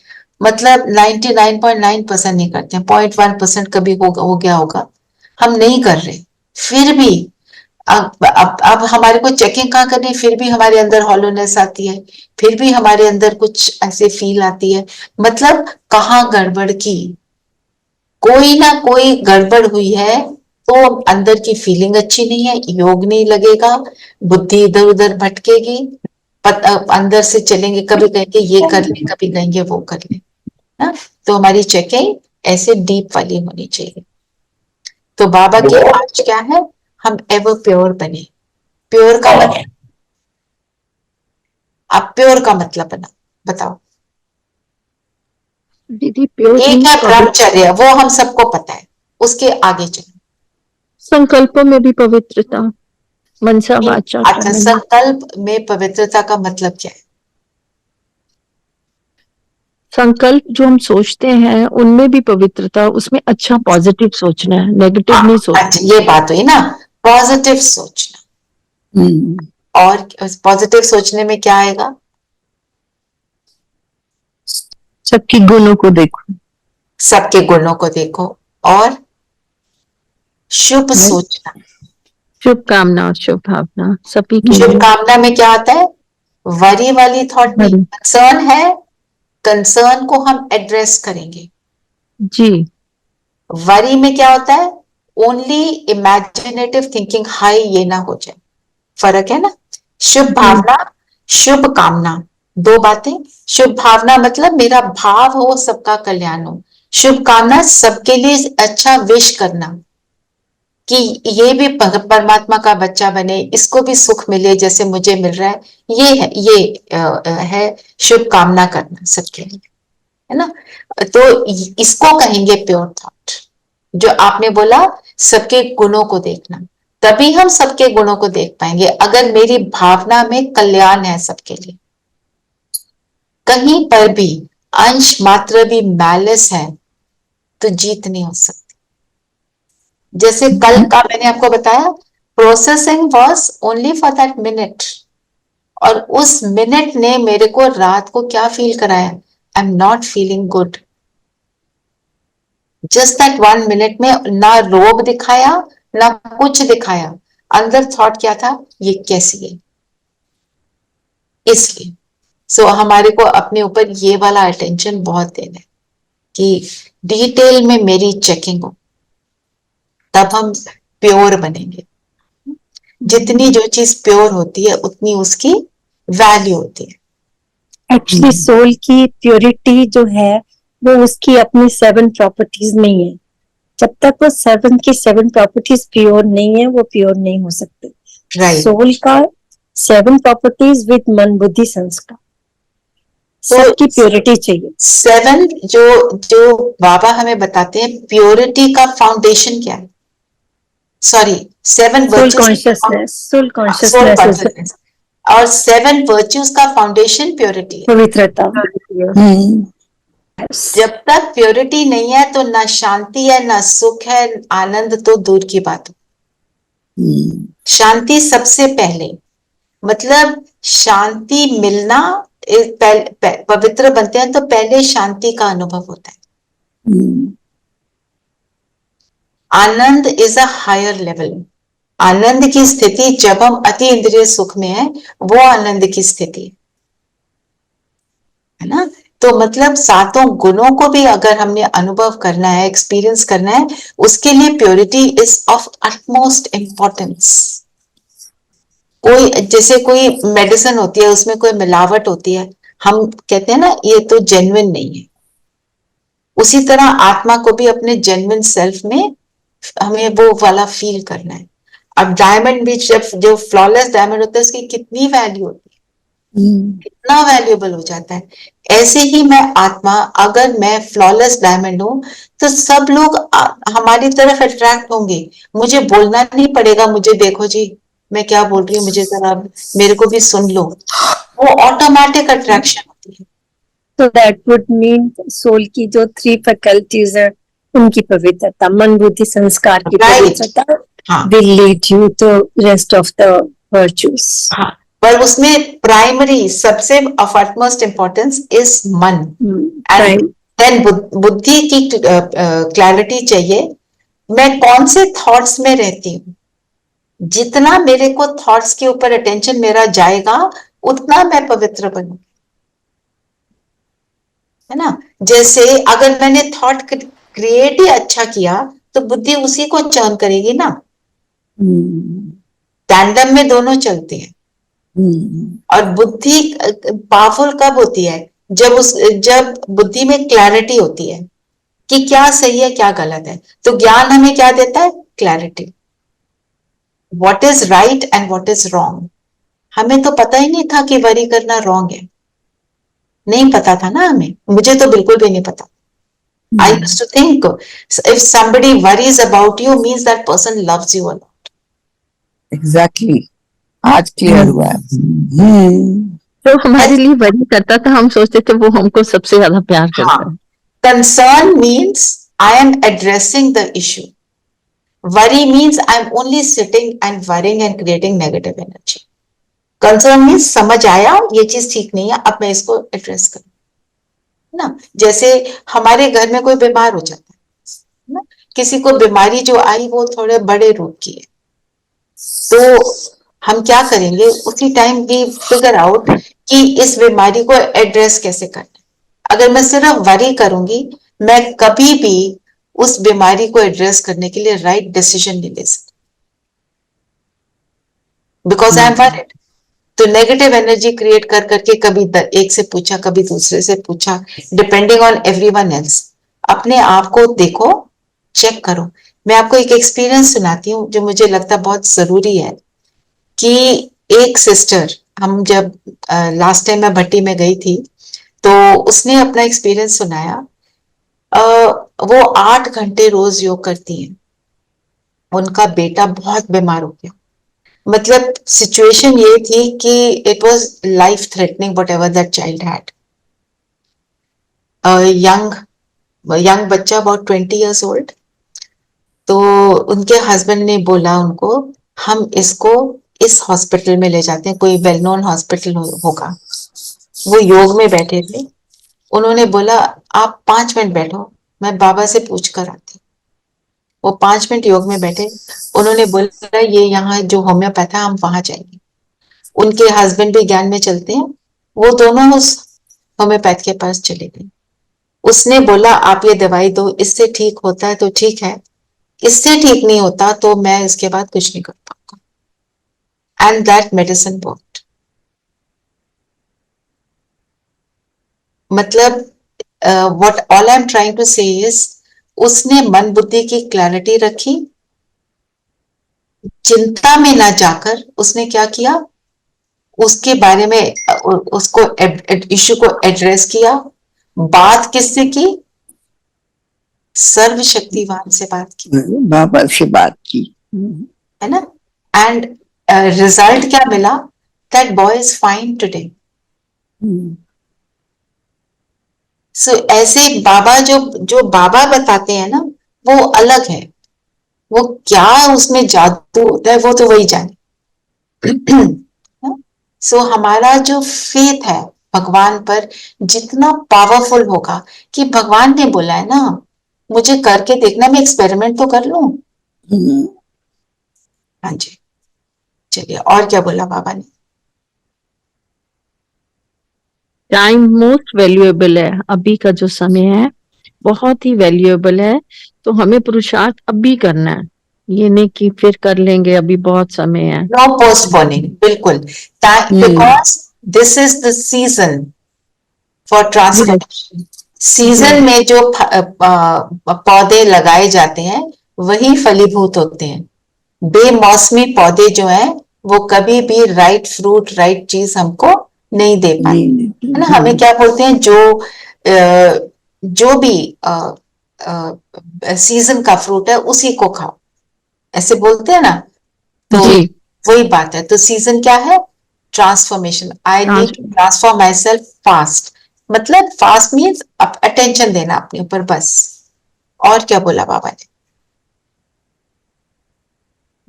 मतलब 99.9% नहीं करते हैं, 0.1% कभी हो गया होगा, हम नहीं कर रहे। फिर भी अब हमारे को चेकिंग कहाँ करनी है, फिर भी हमारे अंदर हॉलोनेस आती है, फिर भी हमारे अंदर कुछ ऐसे फील आती है। मतलब कहाँ गड़बड़ की, कोई ना कोई गड़बड़ हुई है। तो अंदर की फीलिंग अच्छी नहीं है, योग नहीं लगेगा, बुद्धि इधर उधर भटकेगी, अंदर से चलेंगे, कभी कहेंगे ये कर ले, कभी कहेंगे वो कर ले ना। तो हमारी चेकिंग ऐसे डीप वाली होनी चाहिए। तो बाबा की आज क्या है, हम एवर प्योर बने। प्योर का मतलब, आप प्योर का मतलब बना बताओ। दीदी प्योर एक है मीन्स ब्रह्मचर्य, वो हम सबको पता है, उसके आगे चलो। संकल्पों में भी पवित्रता, मनसा वाचा अच्छा, कर्मणि। संकल्प में पवित्रता का मतलब क्या है? संकल्प जो हम सोचते हैं उनमें भी पवित्रता, उसमें अच्छा पॉजिटिव सोचना है, नेगेटिव नहीं सोचना। अच्छा, ये बात हुई ना, पॉजिटिव सोचना। और पॉजिटिव सोचने में क्या आएगा? सबके गुणों को देखो, सबके गुणों को देखो, और शुभ सोचना। शुभकामना और शुभ भावना सभी के लिए। शुभकामना में क्या आता है? वरी वाली थॉट नहीं, कंसर्न है, कंसर्न को हम एड्रेस करेंगे। जी। वरी में क्या होता है? ओनली इमेजिनेटिव थिंकिंग, हाई ये ना हो जाए, फर्क है ना। शुभ भावना, शुभ कामना, दो बातें। शुभ भावना मतलब मेरा भाव हो सबका कल्याण हो, शुभ कामना सबके लिए अच्छा विश करना कि ये भी परमात्मा का बच्चा बने, इसको भी सुख मिले जैसे मुझे मिल रहा है। ये है शुभ कामना करना सबके लिए, है ना। तो इसको कहेंगे प्योर थॉट। जो आपने बोला सबके गुणों को देखना, तभी हम सबके गुणों को देख पाएंगे। अगर मेरी भावना में कल्याण है सबके लिए, कहीं पर भी अंश मात्र भी मैलिस है, तो जीत नहीं हो सकती। जैसे कल का मैंने आपको बताया, processing was only for that minute, और उस मिनट ने मेरे को रात को क्या फील कराया? आई am not feeling good. Just that 1 minute में ना रोग दिखाया ना कुछ दिखाया, अंदर थॉट क्या था? ये कैसी है। इसलिए हमारे को अपने ऊपर ये वाला अटेंशन बहुत देना है कि डिटेल में मेरी चेकिंग हो, तब हम प्योर बनेंगे। जितनी जो चीज प्योर होती है उतनी उसकी वैल्यू होती है। एक्चुअली सोल की प्योरिटी जो है वो उसकी अपनी 7 प्रॉपर्टीज में ही है। जब तक वो 7 की 7 प्रॉपर्टीज प्योर नहीं है वो प्योर नहीं हो सकते। Right. सोल का 7 प्रॉपर्टीज विद मन बुद्धि संस्कार, सबकी प्योरिटी चाहिए। 7 जो बाबा हमें बताते हैं, प्योरिटी का फाउंडेशन क्या है? Sorry, 7 soul virtues, consciousness, soul consciousness, और 7 वर्च्यूज का फाउंडेशन प्योरिटी है। पवित्रता। जब तक प्योरिटी नहीं है तो ना शांति है, ना सुख है, आनंद तो दूर की बात हो। शांति सबसे पहले, मतलब शांति मिलना, पवित्र बनते हैं तो पहले शांति का अनुभव होता है। आनंद इज अ हायर लेवल। आनंद की स्थिति जब हम अति इंद्रिय सुख में है, वो आनंद की स्थिति है ना। तो मतलब 7 गुणों को भी अगर हमने अनुभव करना है, एक्सपीरियंस करना है, उसके लिए purity is of utmost importance. जैसे कोई मेडिसिन होती है, उसमें कोई मिलावट होती है, हम कहते हैं ना ये तो जेन्युइन नहीं है। उसी तरह आत्मा को भी अपने जेन्युइन सेल्फ में हमें वो वाला फील करना है। अब डायमंड भी जो फ्लॉलेस डायमंड होता है, उसकी कितनी वैल्यू होती है, कितना वैल्यूएबल हो जाता है। ऐसे ही मैं आत्मा, अगर मैं फ्लॉलेस डायमंड हूं, तो सब लोग हमारी तरफ अट्रैक्ट होंगे। मुझे बोलना नहीं पड़ेगा, मुझे देखो जी मैं क्या बोल रही हूँ, मुझे जरा मेरे को भी सुन लो, वो ऑटोमेटिक अट्रैक्शन होती है। तो दैट वुड मीन सोल की जो 3 फैकल्टीज है उनकी पवित्रता, मन बुद्धि संस्कार की पवित्रता will lead you to rest of the virtues. पर उसमें प्राइमरी सबसे ऑफ अटमोस्ट इंपॉर्टेंस इज मन, एंड देन बुद्धि की क्लैरिटी चाहिए। मैं कौन से थॉट्स में रहती हूँ, जितना मेरे को थॉट्स के ऊपर अटेंशन मेरा जाएगा उतना मैं पवित्र बनूंगी, है ना। जैसे अगर मैंने थॉट क्रिएट ही अच्छा किया तो बुद्धि उसी को चर्न करेगी ना। टैंडम में दोनों चलते हैं। और बुद्धि पावरफुल कब होती है? जब बुद्धि में क्लैरिटी होती है कि क्या सही है क्या गलत है। तो ज्ञान हमें क्या देता है? Clarity, what is right and what is wrong. हमें तो पता ही नहीं था कि वरी करना रॉन्ग है, नहीं पता था ना हमें, मुझे तो बिल्कुल भी नहीं पता। I used to think if somebody worries about you means that person loves you a lot. Exactly. आज क्लियर हुआ है। तो हमारे लिए वरी करता था, हम सोचते थे वो हमको सबसे ज्यादा प्यार करता है। Concern means I am addressing the issue. Worry means I am only sitting and worrying and creating negative energy. Concern means समझ आया ये चीज ठीक नहीं है, अब मैं इसको एड्रेस करूं ना। जैसे हमारे घर में कोई बीमार हो जाता है ना, किसी को बीमारी जो आई वो थोड़े बड़े रूप की है, तो हम क्या करेंगे उसी टाइम वी फिगर आउट कि इस बीमारी को एड्रेस कैसे करना है। अगर मैं सिर्फ वरी करूंगी, मैं कभी भी उस बीमारी को एड्रेस करने के लिए राइट डिसीजन नहीं ले सकती, बिकॉज आई एम वरीड। तो नेगेटिव एनर्जी क्रिएट कर करके कभी एक से पूछा, कभी दूसरे से पूछा, डिपेंडिंग ऑन एवरीवन एल्स। अपने आप को देखो, चेक करो। मैं आपको एक एक्सपीरियंस सुनाती हूँ जो मुझे लगता बहुत जरूरी है कि एक सिस्टर, हम जब लास्ट टाइम मैं भट्टी में गई थी तो उसने अपना एक्सपीरियंस सुनाया। वो 8 घंटे रोज योग करती हैं, उनका बेटा बहुत बीमार हो गया। मतलब सिचुएशन ये थी कि it was life threatening what ever that child had. Young बच्चा अबाउट 20 years old। तो उनके हस्बैंड ने बोला उनको, हम इसको इस हॉस्पिटल में ले जाते हैं, कोई वेल नोन हॉस्पिटल होगा। वो योग में बैठे थे, उन्होंने बोला आप 5 मिनट बैठो, मैं बाबा से पूछ कर आती। वो 5 मिनट योग में बैठे, उन्होंने बोला ये यहाँ जो होम्योपैथ है हम वहां जाएंगे। उनके हस्बैंड भी ज्ञान में चलते हैं, वो दोनों उस होम्योपैथ के पास चले गए। उसने बोला आप ये दवाई दो, इससे ठीक होता है तो ठीक है, इससे ठीक नहीं होता तो मैं इसके बाद कुछ नहीं कर पाऊंगा। And that medicine worked. मतलब what all I am trying to say is, उसने मन बुद्धि की क्लैरिटी रखी, चिंता में ना जाकर उसने क्या किया, उसके बारे में उसको इश्यू को एड्रेस किया। बात किससे की? सर्वशक्तिवान से बात की, बाबा से बात की, है ना। एंड रिजल्ट क्या मिला? That boy is fine today. So ऐसे बाबा जो बाबा बताते हैं ना, वो अलग है। वो क्या उसमें जादू होता है वो तो वही जाने। सो हमारा जो फेथ है भगवान पर जितना पावरफुल होगा, कि भगवान ने बोला है ना मुझे करके देखना, मैं एक्सपेरिमेंट तो कर लूं। हाँ जी, चलिए और क्या बोला बाबा ने? टाइम मोस्ट वैल्यूएबल है, अभी का जो समय है बहुत ही वैल्यूएबल है, तो हमें पुरुषार्थ अभी करना है, ये नहीं कि फिर कर लेंगे, अभी बहुत समय है। नो पोस्टपोनिंग, बिल्कुल, because this is the season for transformation. Season में जो पौधे लगाए जाते हैं वही फलीभूत होते हैं। बेमौसमी पौधे जो हैं वो कभी भी राइट फ्रूट, राइट चीज हमको नहीं दे पाए, है ना। हमें क्या बोलते हैं, जो भी सीजन का फ्रूट है उसी को खाओ, ऐसे बोलते हैं ना। तो वही बात है। तो सीजन क्या है? Transformation. I need to transform myself fast. मतलब फास्ट मीन्स अटेंशन देना अपने ऊपर, बस। और क्या बोला बाबा ने?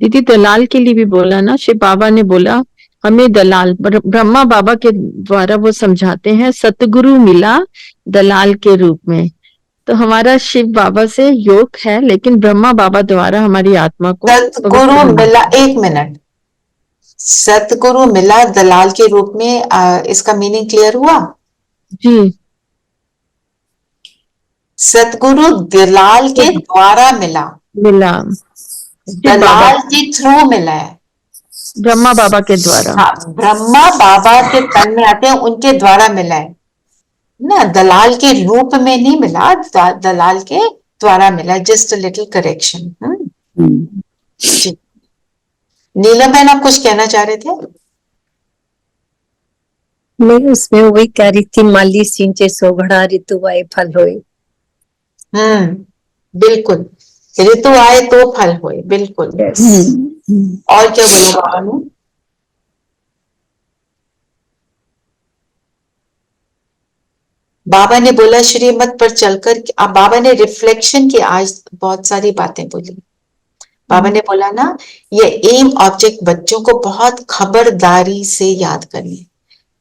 दीदी दलाल के लिए भी बोला ना, शिव बाबा ने बोला हमें दलाल, ब्रह्मा बाबा के द्वारा वो समझाते हैं सतगुरु मिला दलाल के रूप में। तो हमारा शिव बाबा से योग है, लेकिन ब्रह्मा बाबा द्वारा हमारी आत्मा को सतगुरु मिला। एक मिनट, सतगुरु मिला दलाल के रूप में, इसका मीनिंग क्लियर हुआ? जी, सतगुरु दलाल के द्वारा मिला, दलाल के थ्रू मिला है, ब्रह्मा बाबा के द्वारा। हाँ, ब्रह्मा बाबा के तन में आते हैं, उनके द्वारा मिला है ना, दलाल के रूप में नहीं मिला, दलाल के द्वारा मिला। Just a little correction. Neelam बहन, आप कुछ कहना चाह रहे थे? मैं उसमें वही कह रही थी, माली सिंचे सोघड़ा ऋतु आए फल होए। बिल्कुल, ऋतु आए तो फल होए, बिल्कुल। और क्या बोला बाबा ने? बाबा ने बोला श्रीमत पर चलकर, बाबा ने रिफ्लेक्शन की आज बहुत सारी बातें बोली। बाबा ने बोला ना, ये एम ऑब्जेक्ट बच्चों को बहुत खबरदारी से याद करनी है।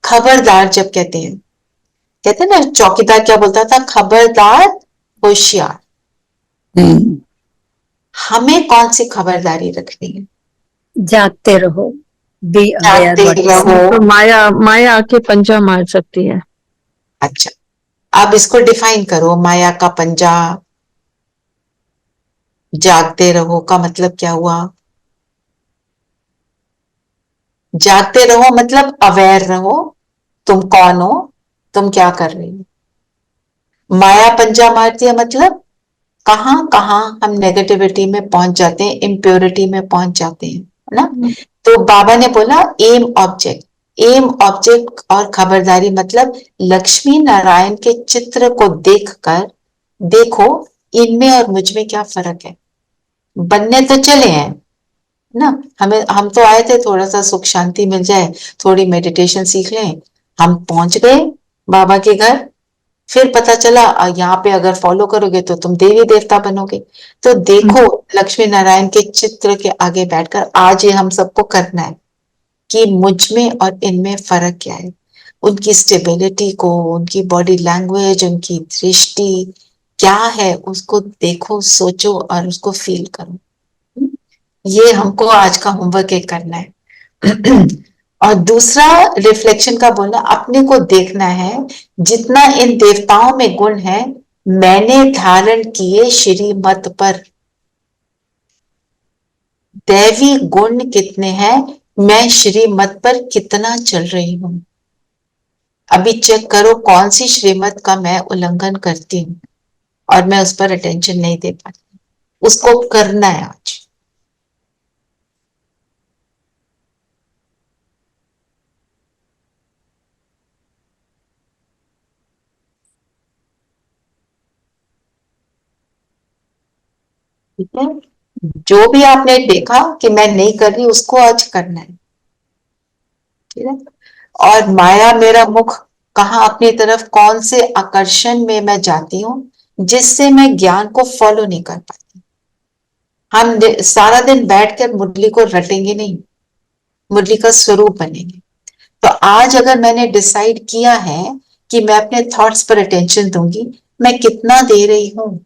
खबरदार जब कहते हैं ना, चौकीदार क्या बोलता था? खबरदार होशियार। हमें कौन सी खबरदारी रखनी है? जागते रहो, बी अवेयर जागते व्हाट रहो। तो माया माया आके पंजा मार सकती है। अच्छा, अब इसको डिफाइन करो, माया का पंजा। जागते रहो का मतलब क्या हुआ? जागते रहो मतलब अवेयर रहो, तुम कौन हो, तुम क्या कर रही हो। माया पंजा मारती है मतलब कहां कहां हम नेगेटिविटी में पहुंच जाते हैं, इम्प्योरिटी में पहुंच जाते हैं, है ना। तो बाबा ने बोला एम ऑब्जेक्ट, एम ऑब्जेक्ट और खबरदारी मतलब लक्ष्मी नारायण के चित्र को देखकर देखो इनमें और मुझ में क्या फर्क है। बनने तो चले हैं ना, हम तो आए थे थोड़ा सा सुख शांति मिल जाए, थोड़ी मेडिटेशन सीख लें। हम पहुंच गए बाबा के घर, फिर पता चला यहाँ पे अगर फॉलो करोगे तो तुम देवी देवता बनोगे। तो देखो लक्ष्मी नारायण के चित्र के आगे बैठकर आज ये हम सबको करना है कि मुझ में और इनमें फर्क क्या है। उनकी स्टेबिलिटी को, उनकी बॉडी लैंग्वेज, उनकी दृष्टि क्या है उसको देखो, सोचो और उसको फील करो। ये हमको आज का होमवर्क एक करना है। और दूसरा रिफ्लेक्शन का बोलना, अपने को देखना है जितना इन देवताओं में गुण है मैंने धारण किए श्रीमत पर। दैवी गुण कितने हैं, मैं श्रीमत पर कितना चल रही हूं। अभी चेक करो कौन सी श्रीमत का मैं उल्लंघन करती हूँ और मैं उस पर अटेंशन नहीं दे पाती। उसको करना है आज। ठीक है, जो भी आपने देखा कि मैं नहीं कर रही उसको आज करना है। ठीक है, और माया मेरा मुख कहाँ अपनी तरफ कौन से आकर्षण में मैं जाती हूँ जिससे मैं ज्ञान को फॉलो नहीं कर पाती। हम सारा दिन बैठकर मुरली को रटेंगे नहीं, मुरली का स्वरूप बनेंगे। तो आज अगर मैंने डिसाइड किया है कि मैं अपने थॉट्स पर अटेंशन दूंगी, मैं कितना दे रही हूं,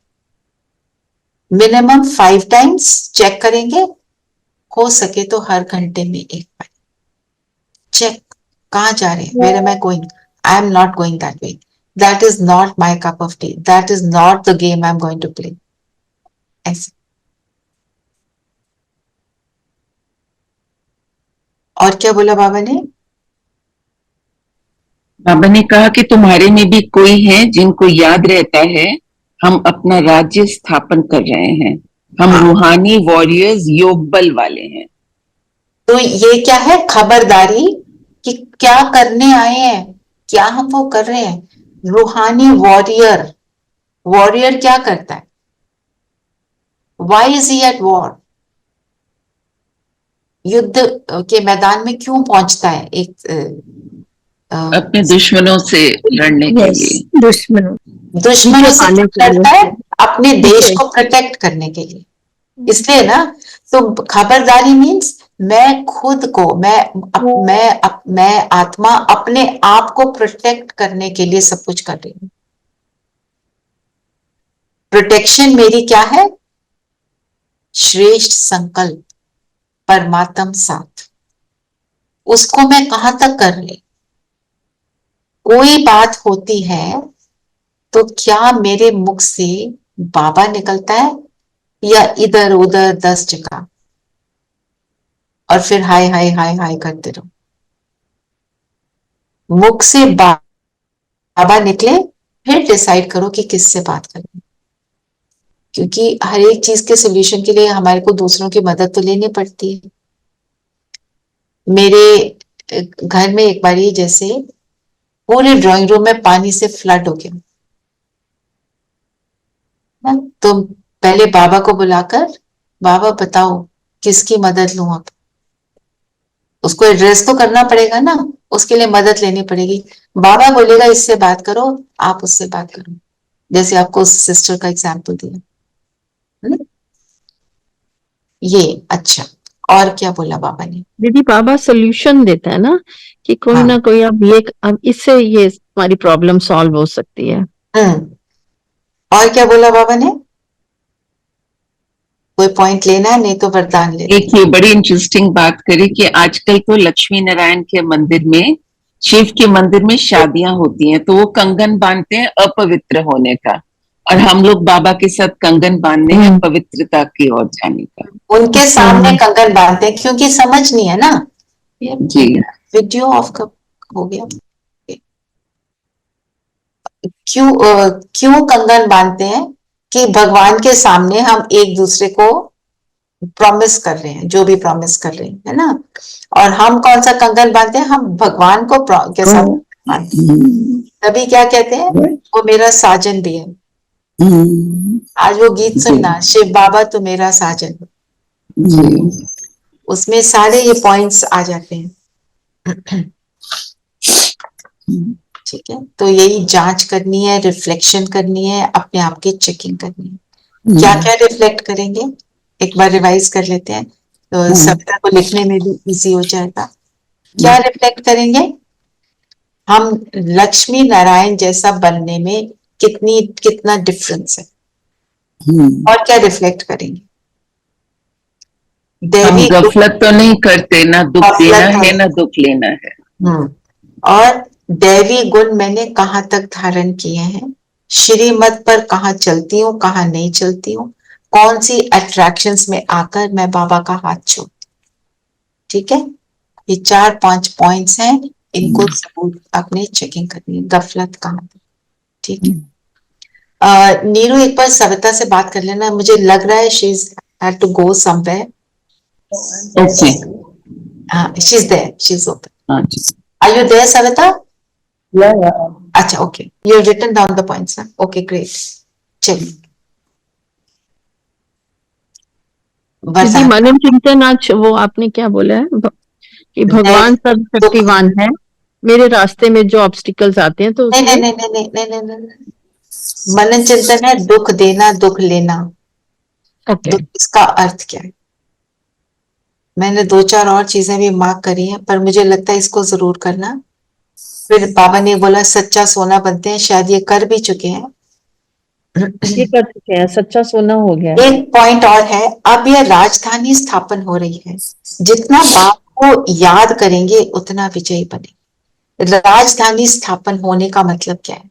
मिनिमम 5 टाइम्स चेक करेंगे, हो सके तो हर घंटे में एक बार चेक। कहाँ जा रहे हैं, where am I going, I am not going that way, that is not my cup of tea, that is not the game I am going to play. ऐसे। और क्या बोला बाबा ने? बाबा ने कहा कि तुम्हारे में भी कोई है जिनको याद रहता है हम अपना राज्य स्थापन कर रहे हैं, हम रूहानी वॉरियर्स योग बल वाले हैं। तो ये क्या है, खबरदारी कि क्या करने आए हैं, क्या हम वो कर रहे हैं। रूहानी वॉरियर, वॉरियर क्या करता है, why is he at war, युद्ध के मैदान में क्यों पहुंचता है एक अपने दुश्मनों से लड़ने के लिए, दुश्मनों से लड़ता है, अपने देश को प्रोटेक्ट करने के लिए। इसलिए ना, तो खबरदारी मीन्स मैं खुद को, मैं आत्मा अपने आप को प्रोटेक्ट करने के लिए सब कुछ कर रही हूं। प्रोटेक्शन मेरी क्या है, श्रेष्ठ संकल्प, परमात्म साथ, उसको मैं कहां तक कर ले। कोई बात होती है तो क्या मेरे मुख से बाबा निकलता है या इधर उधर 10 जगह, और फिर हाय हाय हाय हाय करते रहो। मुख से बाबा निकले, फिर डिसाइड करो कि किससे बात करनी। क्योंकि हर एक चीज के सोल्यूशन के लिए हमारे को दूसरों की मदद तो लेनी पड़ती है। मेरे घर में एक बारी जैसे पूरे ड्राइंग रूम में पानी से फ्लड हो गया, तो पहले बाबा को बुलाकर, बाबा बताओ किसकी मदद लूं अब। उसको एड्रेस तो करना पड़ेगा ना, उसके लिए मदद लेनी पड़ेगी। बाबा बोलेगा इससे बात करो, आप उससे बात करो, जैसे आपको उस सिस्टर का एग्जाम्पल दिया। ये अच्छा, और क्या बोला बाबा ने? दीदी बाबा सोल्यूशन देता है ना कि कोई ना कोई अब इससे ये हमारी प्रॉब्लम सॉल्व हो सकती है। और क्या बोला बाबा ने? कोई पॉइंट लेना है, नहीं तो वरदान ले। एक ये बड़ी इंटरेस्टिंग बात करी कि आजकल तो लक्ष्मी नारायण के मंदिर में, शिव के मंदिर में शादियां होती हैं तो वो कंगन बांधते हैं अपवित्र होने का, और हम लोग बाबा के साथ कंगन बांधने हैं पवित्रता की ओर जाने का। उनके सामने कंगन बांधते हैं क्योंकि समझ नहीं है ना। जी वीडियो ऑफ कब हो गया? क्यों कंगन बांधते हैं? कि भगवान के सामने हम एक दूसरे को प्रॉमिस कर रहे हैं, जो भी प्रॉमिस कर रहे हैं, है ना। और हम कौन सा कंगन बांधते हैं? हम भगवान को के साथ बांधते हैं। तभी क्या कहते हैं? वो मेरा साजन भी है। आज वो गीत सुनना, शिव बाबा तो मेरा साजन। उसमें सारे ये पॉइंट्स आ जाते हैं। ठीक है, तो यही जांच करनी है, रिफ्लेक्शन करनी है, अपने आप की चेकिंग करनी है। क्या क्या रिफ्लेक्ट करेंगे, एक बार रिवाइज कर लेते हैं तो सविता को लिखने में भी इजी हो जाएगा। क्या रिफ्लेक्ट करेंगे? हम लक्ष्मी नारायण जैसा बनने में कितना डिफरेंस है। और क्या रिफ्लेक्ट करेंगे? हम गफलत तो नहीं करते, ना दुख देना है ना दुख लेना है। और दैवी गुण मैंने कहाँ तक धारण किए हैं, श्रीमत पर कहाँ चलती हूँ, कहाँ नहीं चलती हूँ, कौन सी अट्रैक्शंस में आकर मैं बाबा का हाथ छोड़ती। ठीक है, ये 4-5 पॉइंट्स हैं, इनको जरूर अपनी चेकिंग करनी है, गफलत कहाँ तक। ठीक है, नीरू एक बार सविता से बात कर लेना, मुझे लग रहा है she had to go somewhere. Okay, she is there, she is open. जी। Are you there, Savita? Yeah. अच्छा, okay. You've written down the points, huh? Okay, great. चलिए। दीदी मनन चिंतन, आज वो आपने क्या बोला है कि भगवान सर्वशक्तिवान है, मेरे रास्ते में जो ऑब्स्टिकल्स आते हैं तो नहीं। मनन चिंतन है दुख देना, दुख लेना। ओके, इसका अर्थ क्या है? मैंने 2-4 और चीजें भी मार्क करी हैं, पर मुझे लगता है इसको जरूर करना। फिर बाबा ने बोला सच्चा सोना बनते हैं, शायद ये कर भी चुके हैं। ये कर चुके हैं, सच्चा सोना हो गया। एक पॉइंट और है, अब यह राजधानी स्थापन हो रही है, जितना बाप को याद करेंगे उतना विजयी बनेंगे। राजधानी स्थापन होने का मतलब क्या है?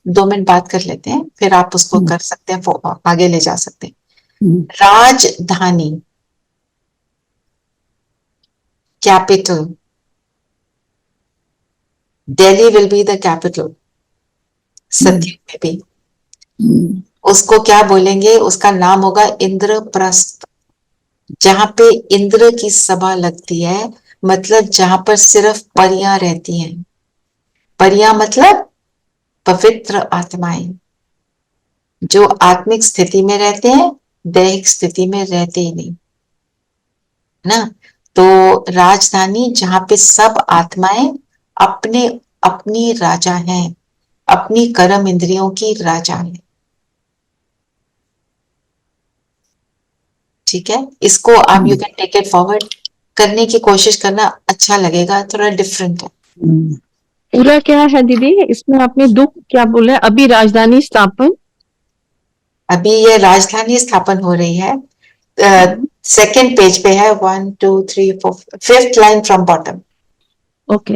2 मिनट बात कर लेते हैं, फिर आप उसको कर सकते हैं, आगे ले जा सकते हैं। राजधानी, capital, Delhi will be the capital, सत्य में भी। उसको क्या बोलेंगे? उसका नाम होगा इंद्रप्रस्थ, जहां पे इंद्र की सभा लगती है, मतलब जहां पर सिर्फ परियां रहती हैं। परियां मतलब पवित्र आत्माएं, जो आत्मिक स्थिति में रहते हैं, दैहिक स्थिति में रहते ही नहीं ना। तो राजधानी जहां पे सब आत्माएं अपने अपनी राजा हैं, अपनी कर्म इंद्रियों की राजा है। ठीक है, इसको आप you can take it forward, करने की कोशिश करना, अच्छा लगेगा, थोड़ा डिफरेंट है। पूरा क्या है दीदी इसमें? आपने दुख क्या बोला? अभी राजधानी स्थापन, अभी ये राजधानी स्थापन हो रही है। सेकंड पेज पे है, 1 2 3 4 5th line from bottom. Okay,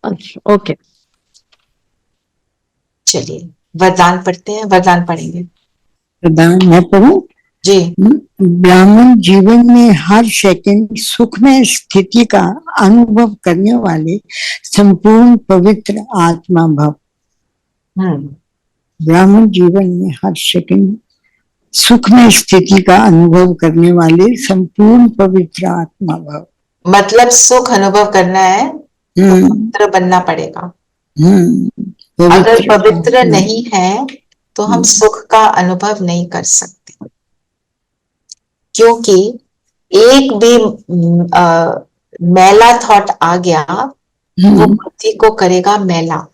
अच्छा, ओके। चलिए वरदान पढ़ते हैं, वरदान पढ़ेंगे। वरदान मैं पढ़ूं? जी। ब्राह्मण जीवन में हर सेकंड सुखमय स्थिति का अनुभव करने वाले संपूर्ण पवित्र आत्मा भव। ब्राह्मण जीवन में हर सेकंड सुखमय स्थिति का अनुभव करने वाले संपूर्ण पवित्र आत्मा भव। मतलब सुख अनुभव करना है तो पवित्र बनना पड़ेगा। अगर पवित्र नहीं है तो हम सुख का अनुभव नहीं कर सकते, क्योंकि एक भी मैला थॉट आ गया वो बुद्धि को करेगा मैला।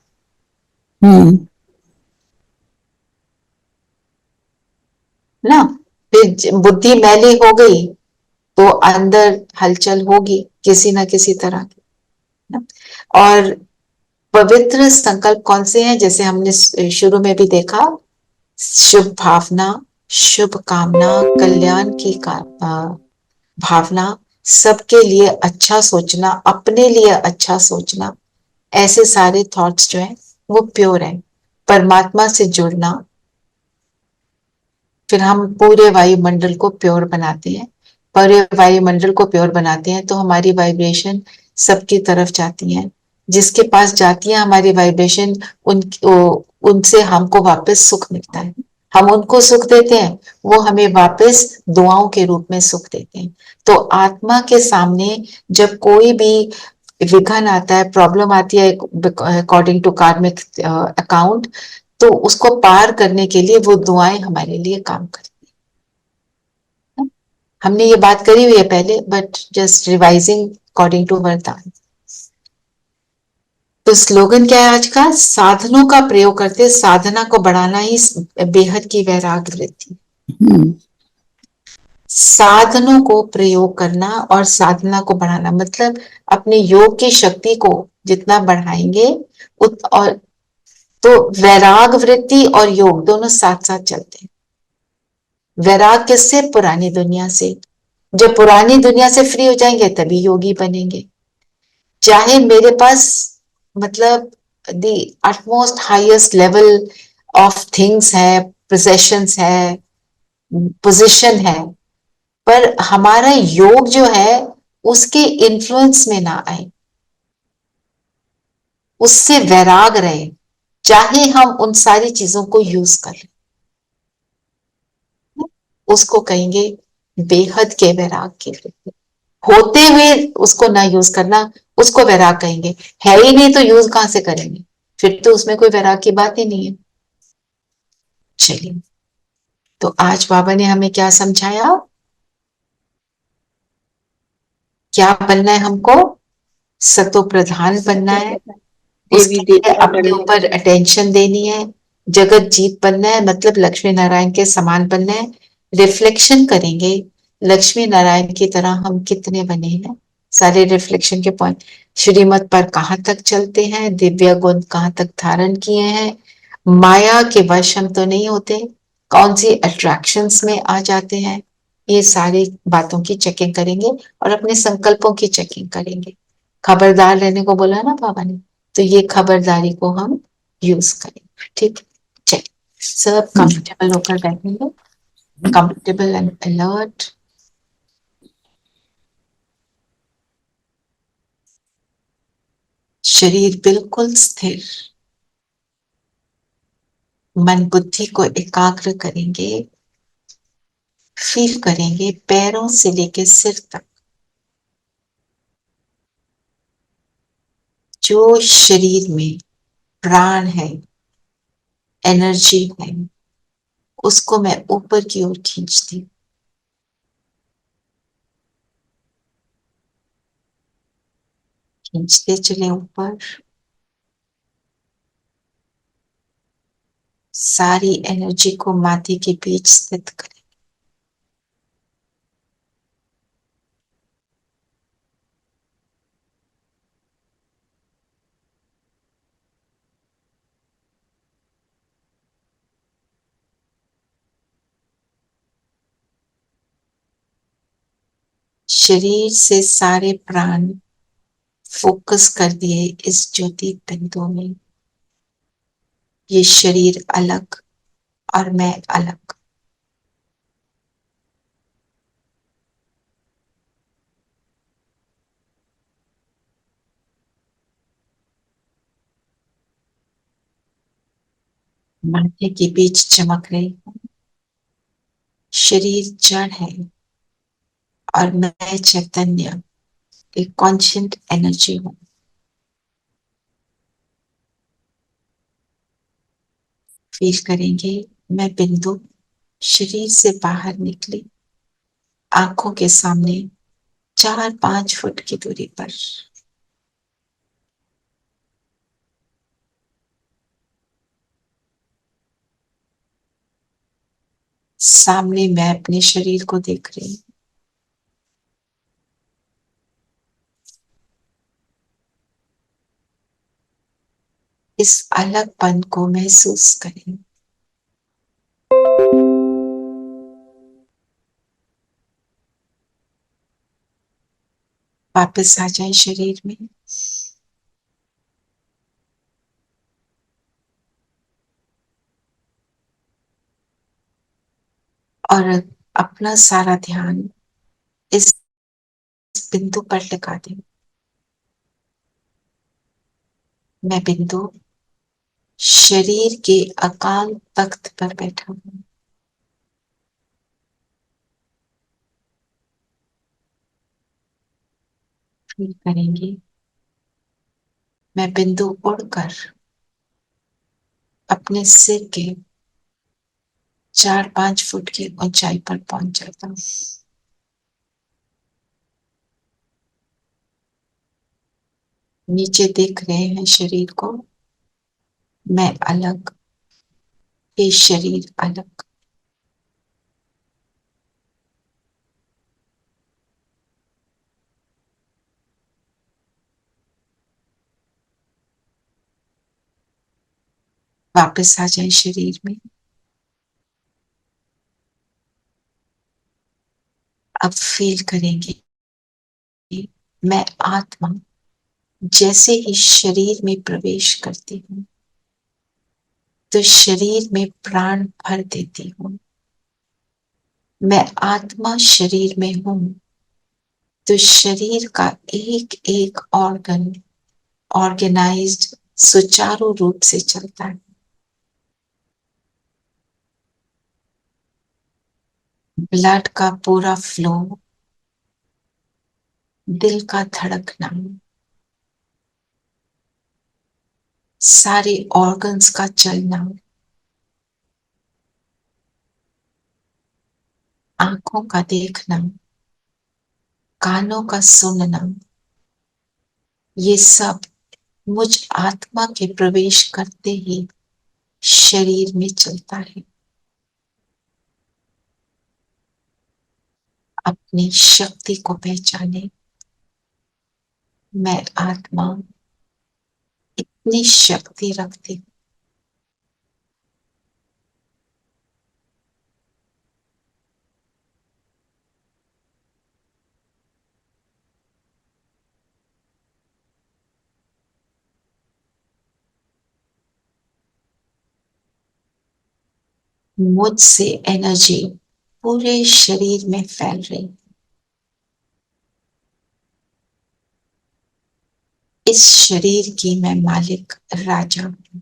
ना, फिर बुद्धि मैली हो गई तो अंदर हलचल होगी किसी ना किसी तरह की ना? और पवित्र संकल्प कौन से हैं? जैसे हमने शुरू में भी देखा, शुभ भावना, शुभ कामना, कल्याण की भावना, सबके लिए अच्छा सोचना, अपने लिए अच्छा सोचना, ऐसे सारे थॉट्स जो हैं वो प्योर हैं। परमात्मा से जुड़ना, फिर हम पूरे वायुमंडल को प्योर बनाते हैं। पूरे वायुमंडल को प्योर बनाते हैं तो हमारी वाइब्रेशन सबकी तरफ जाती है। जिसके पास जाती है हमारी वाइब्रेशन, उनसे हमको वापस सुख मिलता है। हम उनको सुख देते हैं, वो हमें वापस दुआओं के रूप में सुख देते हैं। तो आत्मा के सामने जब कोई भी विघन आता है, प्रॉब्लम आती है, अकॉर्डिंग टू कार्मिक अकाउंट, तो उसको पार करने के लिए वो दुआएं हमारे लिए काम करती हैं। हमने ये बात करी हुई है पहले, but just revising according to वरदान। तो स्लोगन क्या है आज का? साधनों का प्रयोग करते साधना को बढ़ाना ही बेहद की वैराग्य वृत्ति। साधनों को प्रयोग करना और साधना को बढ़ाना मतलब अपने योग की शक्ति को जितना बढ़ाएंगे और तो वैराग वृत्ति और योग दोनों साथ साथ चलते हैं। वैराग किससे? पुरानी दुनिया से। जब पुरानी दुनिया से फ्री हो जाएंगे तभी योगी बनेंगे। चाहे मेरे पास मतलब the utmost highest level of things है, पोजेशंस है, पोजीशन है, पर हमारा योग जो है उसके इन्फ्लुएंस में ना आए, उससे वैराग रहे, चाहे हम उन सारी चीजों को यूज कर लें, उसको कहेंगे बेहद के वैराग के वृत्ति। होते हुए उसको ना यूज करना, उसको वैराग कहेंगे। है ही नहीं तो यूज कहां से करेंगे? फिर तो उसमें कोई वैराग की बात ही नहीं है। चलिए, तो आज बाबा ने हमें क्या समझाया? क्या बनना है हमको? सतो प्रधान बनना है, उसके लिए अपने ऊपर अटेंशन देनी है। जगत जीत बनना है मतलब लक्ष्मी नारायण के समान बनना है। रिफ्लेक्शन करेंगे लक्ष्मी नारायण की तरह हम कितने बने हैं, सारे रिफ्लेक्शन के पॉइंट। श्रीमत पर कहाँ तक चलते हैं, दिव्य गुण कहाँ तक धारण किए हैं, माया के वश हम तो नहीं होते, कौन सी अट्रैक्शंस में आ जाते हैं, ये सारी बातों की चेकिंग करेंगे और अपने संकल्पों की चेकिंग करेंगे। खबरदार रहने को बोला ना बाबा ने, तो ये खबरदारी को हम यूज करेंगे। ठीक, चलिए सब कंफर्टेबल होकर बैठेंगे, कंफर्टेबल एंड अलर्ट। शरीर बिल्कुल स्थिर, मन बुद्धि को एकाग्र करेंगे। फील करेंगे पैरों से लेकर सिर तक जो शरीर में प्राण है, एनर्जी है, उसको मैं ऊपर की ओर खींचती हूँ। खींचते चले ऊपर, सारी एनर्जी को माथे के बीच स्थित करें। शरीर से सारे प्राण फोकस कर दिए इस ज्योति बिंदु में। ये शरीर अलग और मैं अलग। माथे के बीच चमक रही हूँ। शरीर जड़ है और मैं चैतन्य, एक कॉन्शियंट एनर्जी हूँ। फील करेंगे मैं बिंदु शरीर से बाहर निकली, आंखों के सामने 4-5 फुट की दूरी पर। सामने मैं अपने शरीर को देख रही हूँ। इस अलगपन को महसूस करें। वापस आ जाए शरीर में। और अपना सारा ध्यान इस बिंदु पर लगा दें। मैं बिंदु शरीर के अकाल तख्त पर बैठा हूं। फील करेंगे मैं बिंदु उड़कर अपने सिर के 4-5 फुट की ऊंचाई पर पहुंच जाता हूं। नीचे देख रहे हैं शरीर को, मैं अलग, ये शरीर अलग। वापस आ जाए शरीर में। अब फील करेंगे मैं आत्मा जैसे ही शरीर में प्रवेश करती हूँ तो शरीर में प्राण भर देती हूँ। मैं आत्मा शरीर में हूं तो शरीर का एक एक ऑर्गन ऑर्गेनाइज्ड सुचारू रूप से चलता है। ब्लड का पूरा फ्लो, दिल का धड़कना, सारे ऑर्गन्स का चलना, आंखों का देखना, कानों का सुनना, ये सब मुझ आत्मा के प्रवेश करते ही शरीर में चलता है। अपनी शक्ति को पहचाने। मैं आत्मा इतनी शक्ति रखती हूँ। मुझसे एनर्जी पूरे शरीर में फैल रही। इस शरीर की मैं मालिक, राजा हूं।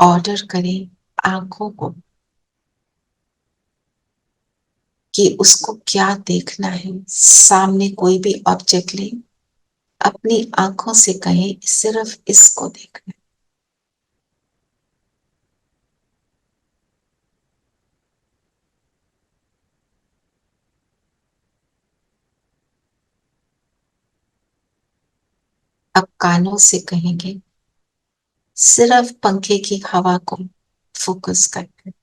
ऑर्डर करें आंखों को कि उसको क्या देखना है। सामने कोई भी ऑब्जेक्ट ले, अपनी आंखों से कहें सिर्फ इसको देखना है। अब कानों से कहेंगे सिर्फ पंखे की हवा को फोकस करना है।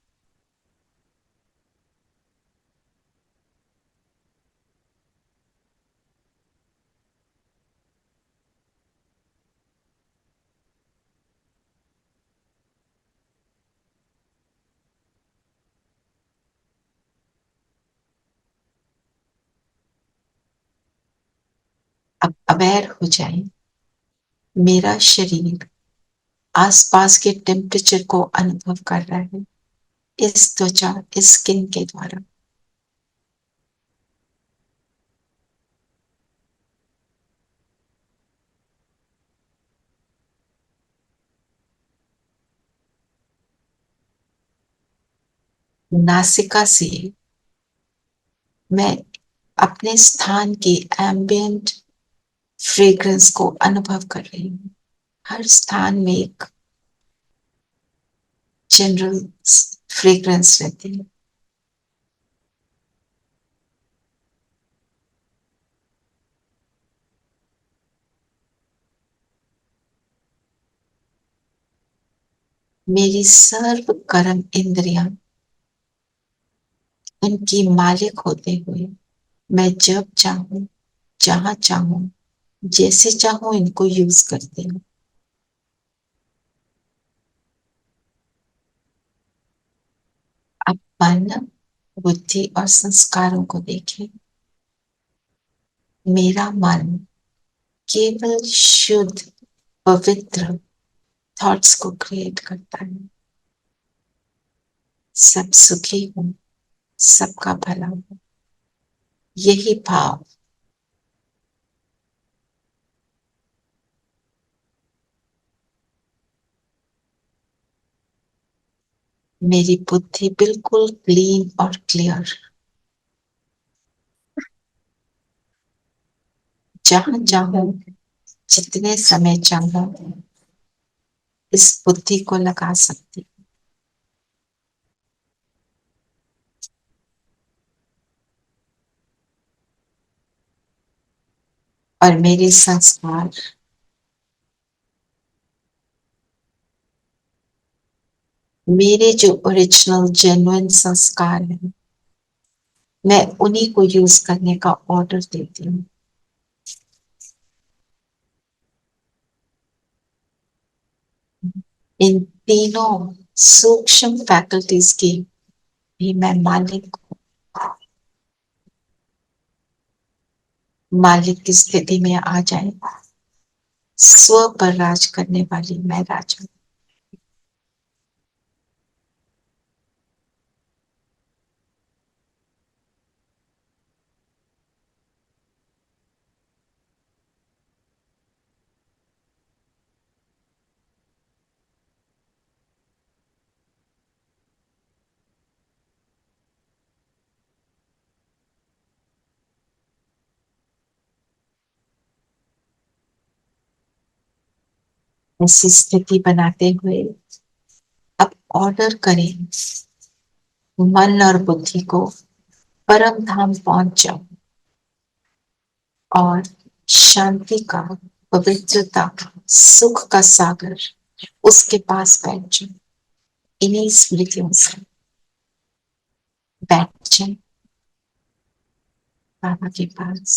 अब अवेयर हो जाए मेरा शरीर आसपास के टेम्परेचर को अनुभव कर रहा है इस त्वचा, इस स्किन के द्वारा। नासिका से मैं अपने स्थान की एम्बियंट फ्रेग्रेंस को अनुभव कर रही हूँ। हर स्थान में एक जनरल फ्रेग्रेंस रहती है। मेरी सर्व कर्म इंद्रियां उनकी मालिक होते हुए मैं जब चाहूं, जहां चाहूं, जैसे चाहूं इनको यूज करती हूँ। अब मन बुद्धि और संस्कारों को देखें। मेरा मन केवल शुद्ध पवित्र थॉट्स को क्रिएट करता है। सब सुखी हो, सबका भला हो, यही भाव मेरी बुद्धि बिल्कुल क्लीन और क्लियर। जहां चाहूं, जितने समय चाहूं, इस बुद्धि को लगा सकती। और मेरे संस्कार मेरे जो ओरिजिनल जेन्युइन संस्कार हैं, मैं उन्हीं को यूज करने का ऑर्डर देती हूँ। इन तीनों सूक्ष्म फैकल्टीज की भी मैं मालिक हूँ। मालिक की स्थिति में आ जाए, स्व पर राज करने वाली मैं राजा। ऐसी स्थिति बनाते हुए अब ऑर्डर करें, मन और बुद्धि को परम धाम पहुंच जाओ और शांति का, पवित्रता का, सुख का सागर उसके पास बैठ जाओ। इन्हीं स्मृतियों से बैठ जाए बाबा के पास,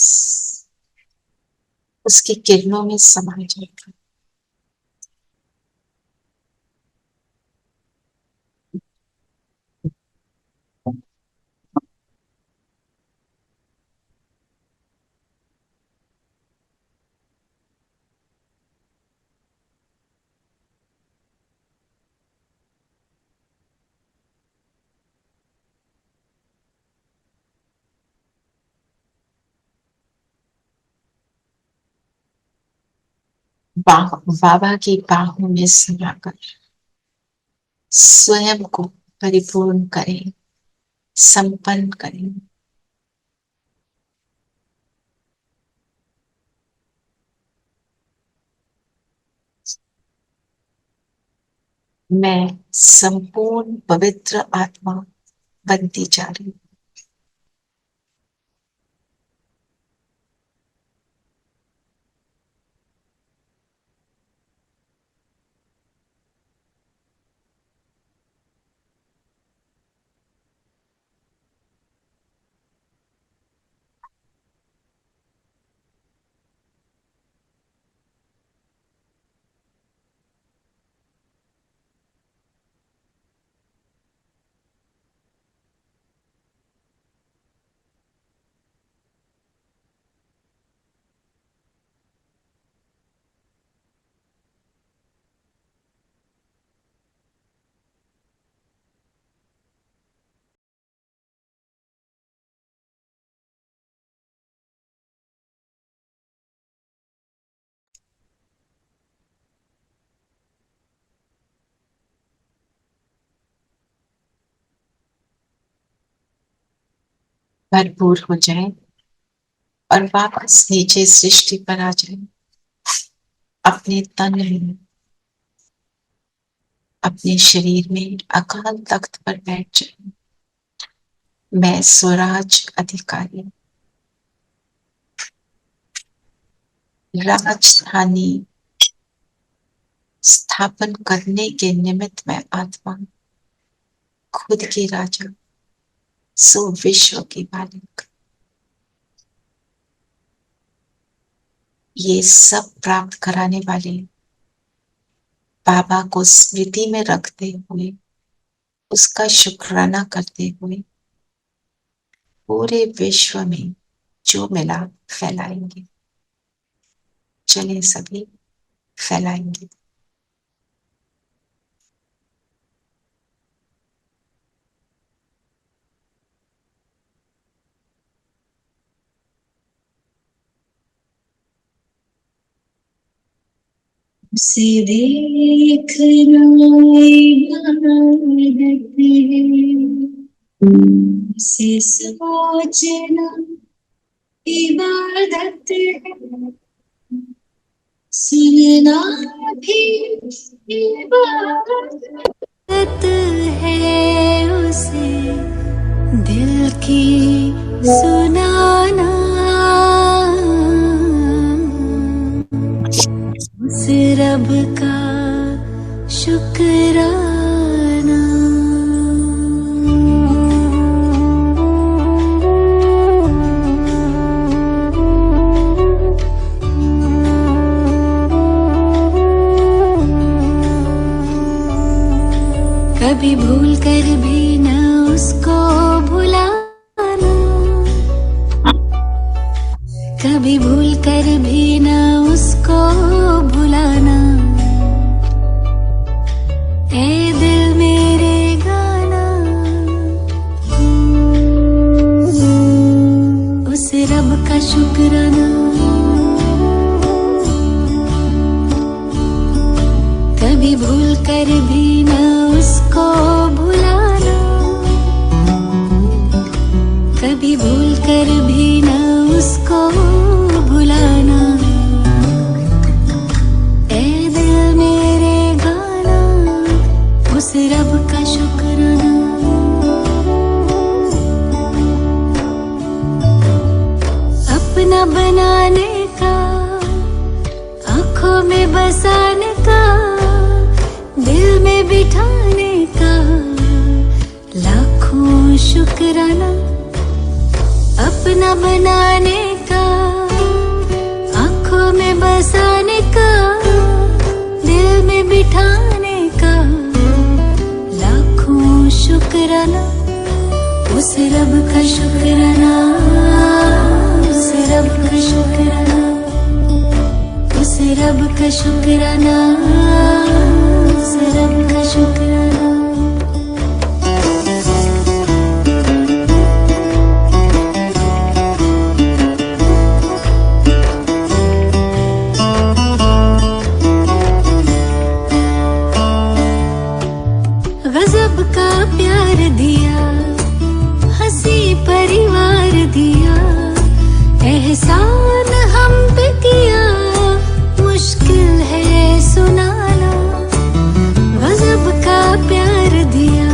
उसकी किरणों में समा जाएगा। बाबा की बाहों में समाकर स्वयं को परिपूर्ण करें, संपन्न करें। मैं संपूर्ण पवित्र आत्मा बनती जा रही हूँ। भरपूर हो जाए और वापस नीचे सृष्टि पर आ जाए। अपने तन में, अपने शरीर में अकाल तख्त पर बैठ जाए। मैं स्वराज अधिकारी, राजधानी स्थापन करने के निमित्त मैं आत्मा, खुद की राजा, सो विश्व की मालिक। ये सब प्राप्त कराने वाले बाबा को स्मृति में रखते हुए, उसका शुक्राना करते हुए पूरे विश्व में जो मिला फैलाएंगे। चलें सभी फैलाएंगे। उसे देखना इबादत है, उसे सोचना इबादत है, सुनना भी इबादत है, उसे दिल की सुनाना, उस रब का शुक्राना। कभी भूल कर भी न उसको भुलाना, कभी भूल कर भी न उसको भुलाना। ए दिल मेरे गाना, उस रब का शुक्राना। कभी भूल कर भी न उसको भुलाना, कभी भूल कर भी न उसको भुलाना। ए दिल मेरे गाना, उस रब का शुक्राना। अपना बनाने का, आंखों में बसाने का, दिल में बिठाने का लाखों शुक्राना। अपना बनाने का, आंखों में बसाने का, दिल में बिठाने का लाखों शुक्राना। उस रब का शुक्राना, उस रब का शुक्राना, उस रब का शुक्राना, उस रब का शुक्राना। गजब का प्यार दिया, हंसी परिवार दिया, एहसान हम पे किया, मुश्किल है सुनाना। गजब का प्यार दिया,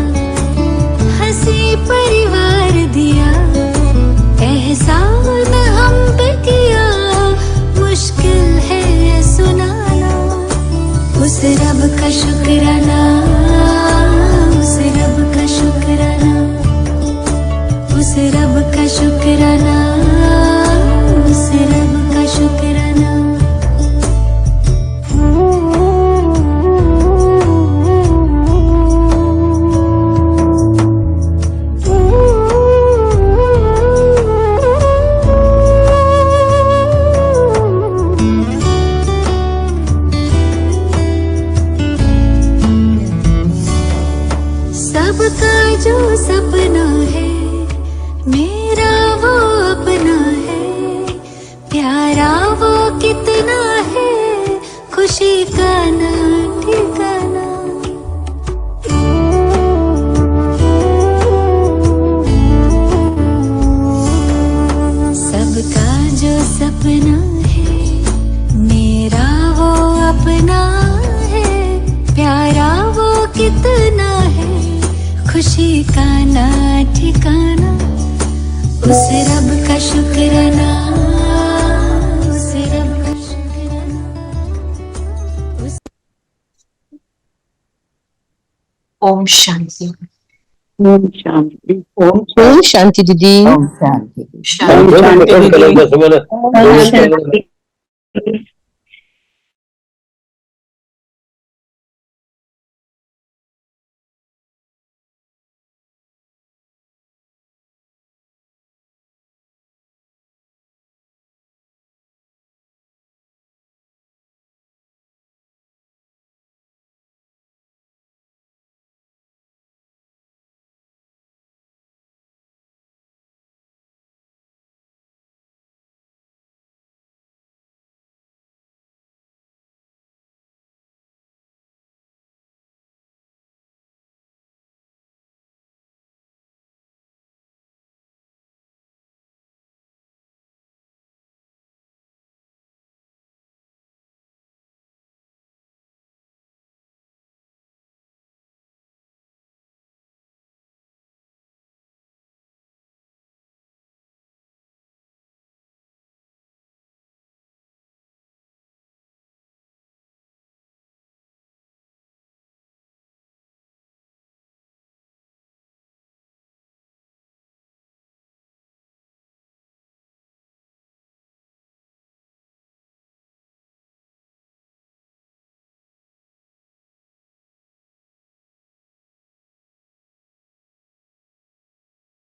हंसी परिवार दिया, एहसान हम पे किया, मुश्किल है सुनाना। उस रब का शुक्राना, उस रब का शुक्राना, उस रब का शुक्राना, उस रब का शुक्राना। सबका जो सपना है, मेरा वो अपना है, प्यारा वो कितना है, खुशी का ना ठिकाना। सबका जो सपना है, मेरा वो अपना है, प्यारा वो कितना है, खुशी का ना ठिकाना। उस रब का शुक्राना, उस रब का शुक्राना, ओम शांति। ओम शांति। ओम शांति दीदी। ओम शांति। शांति। ओम शांति।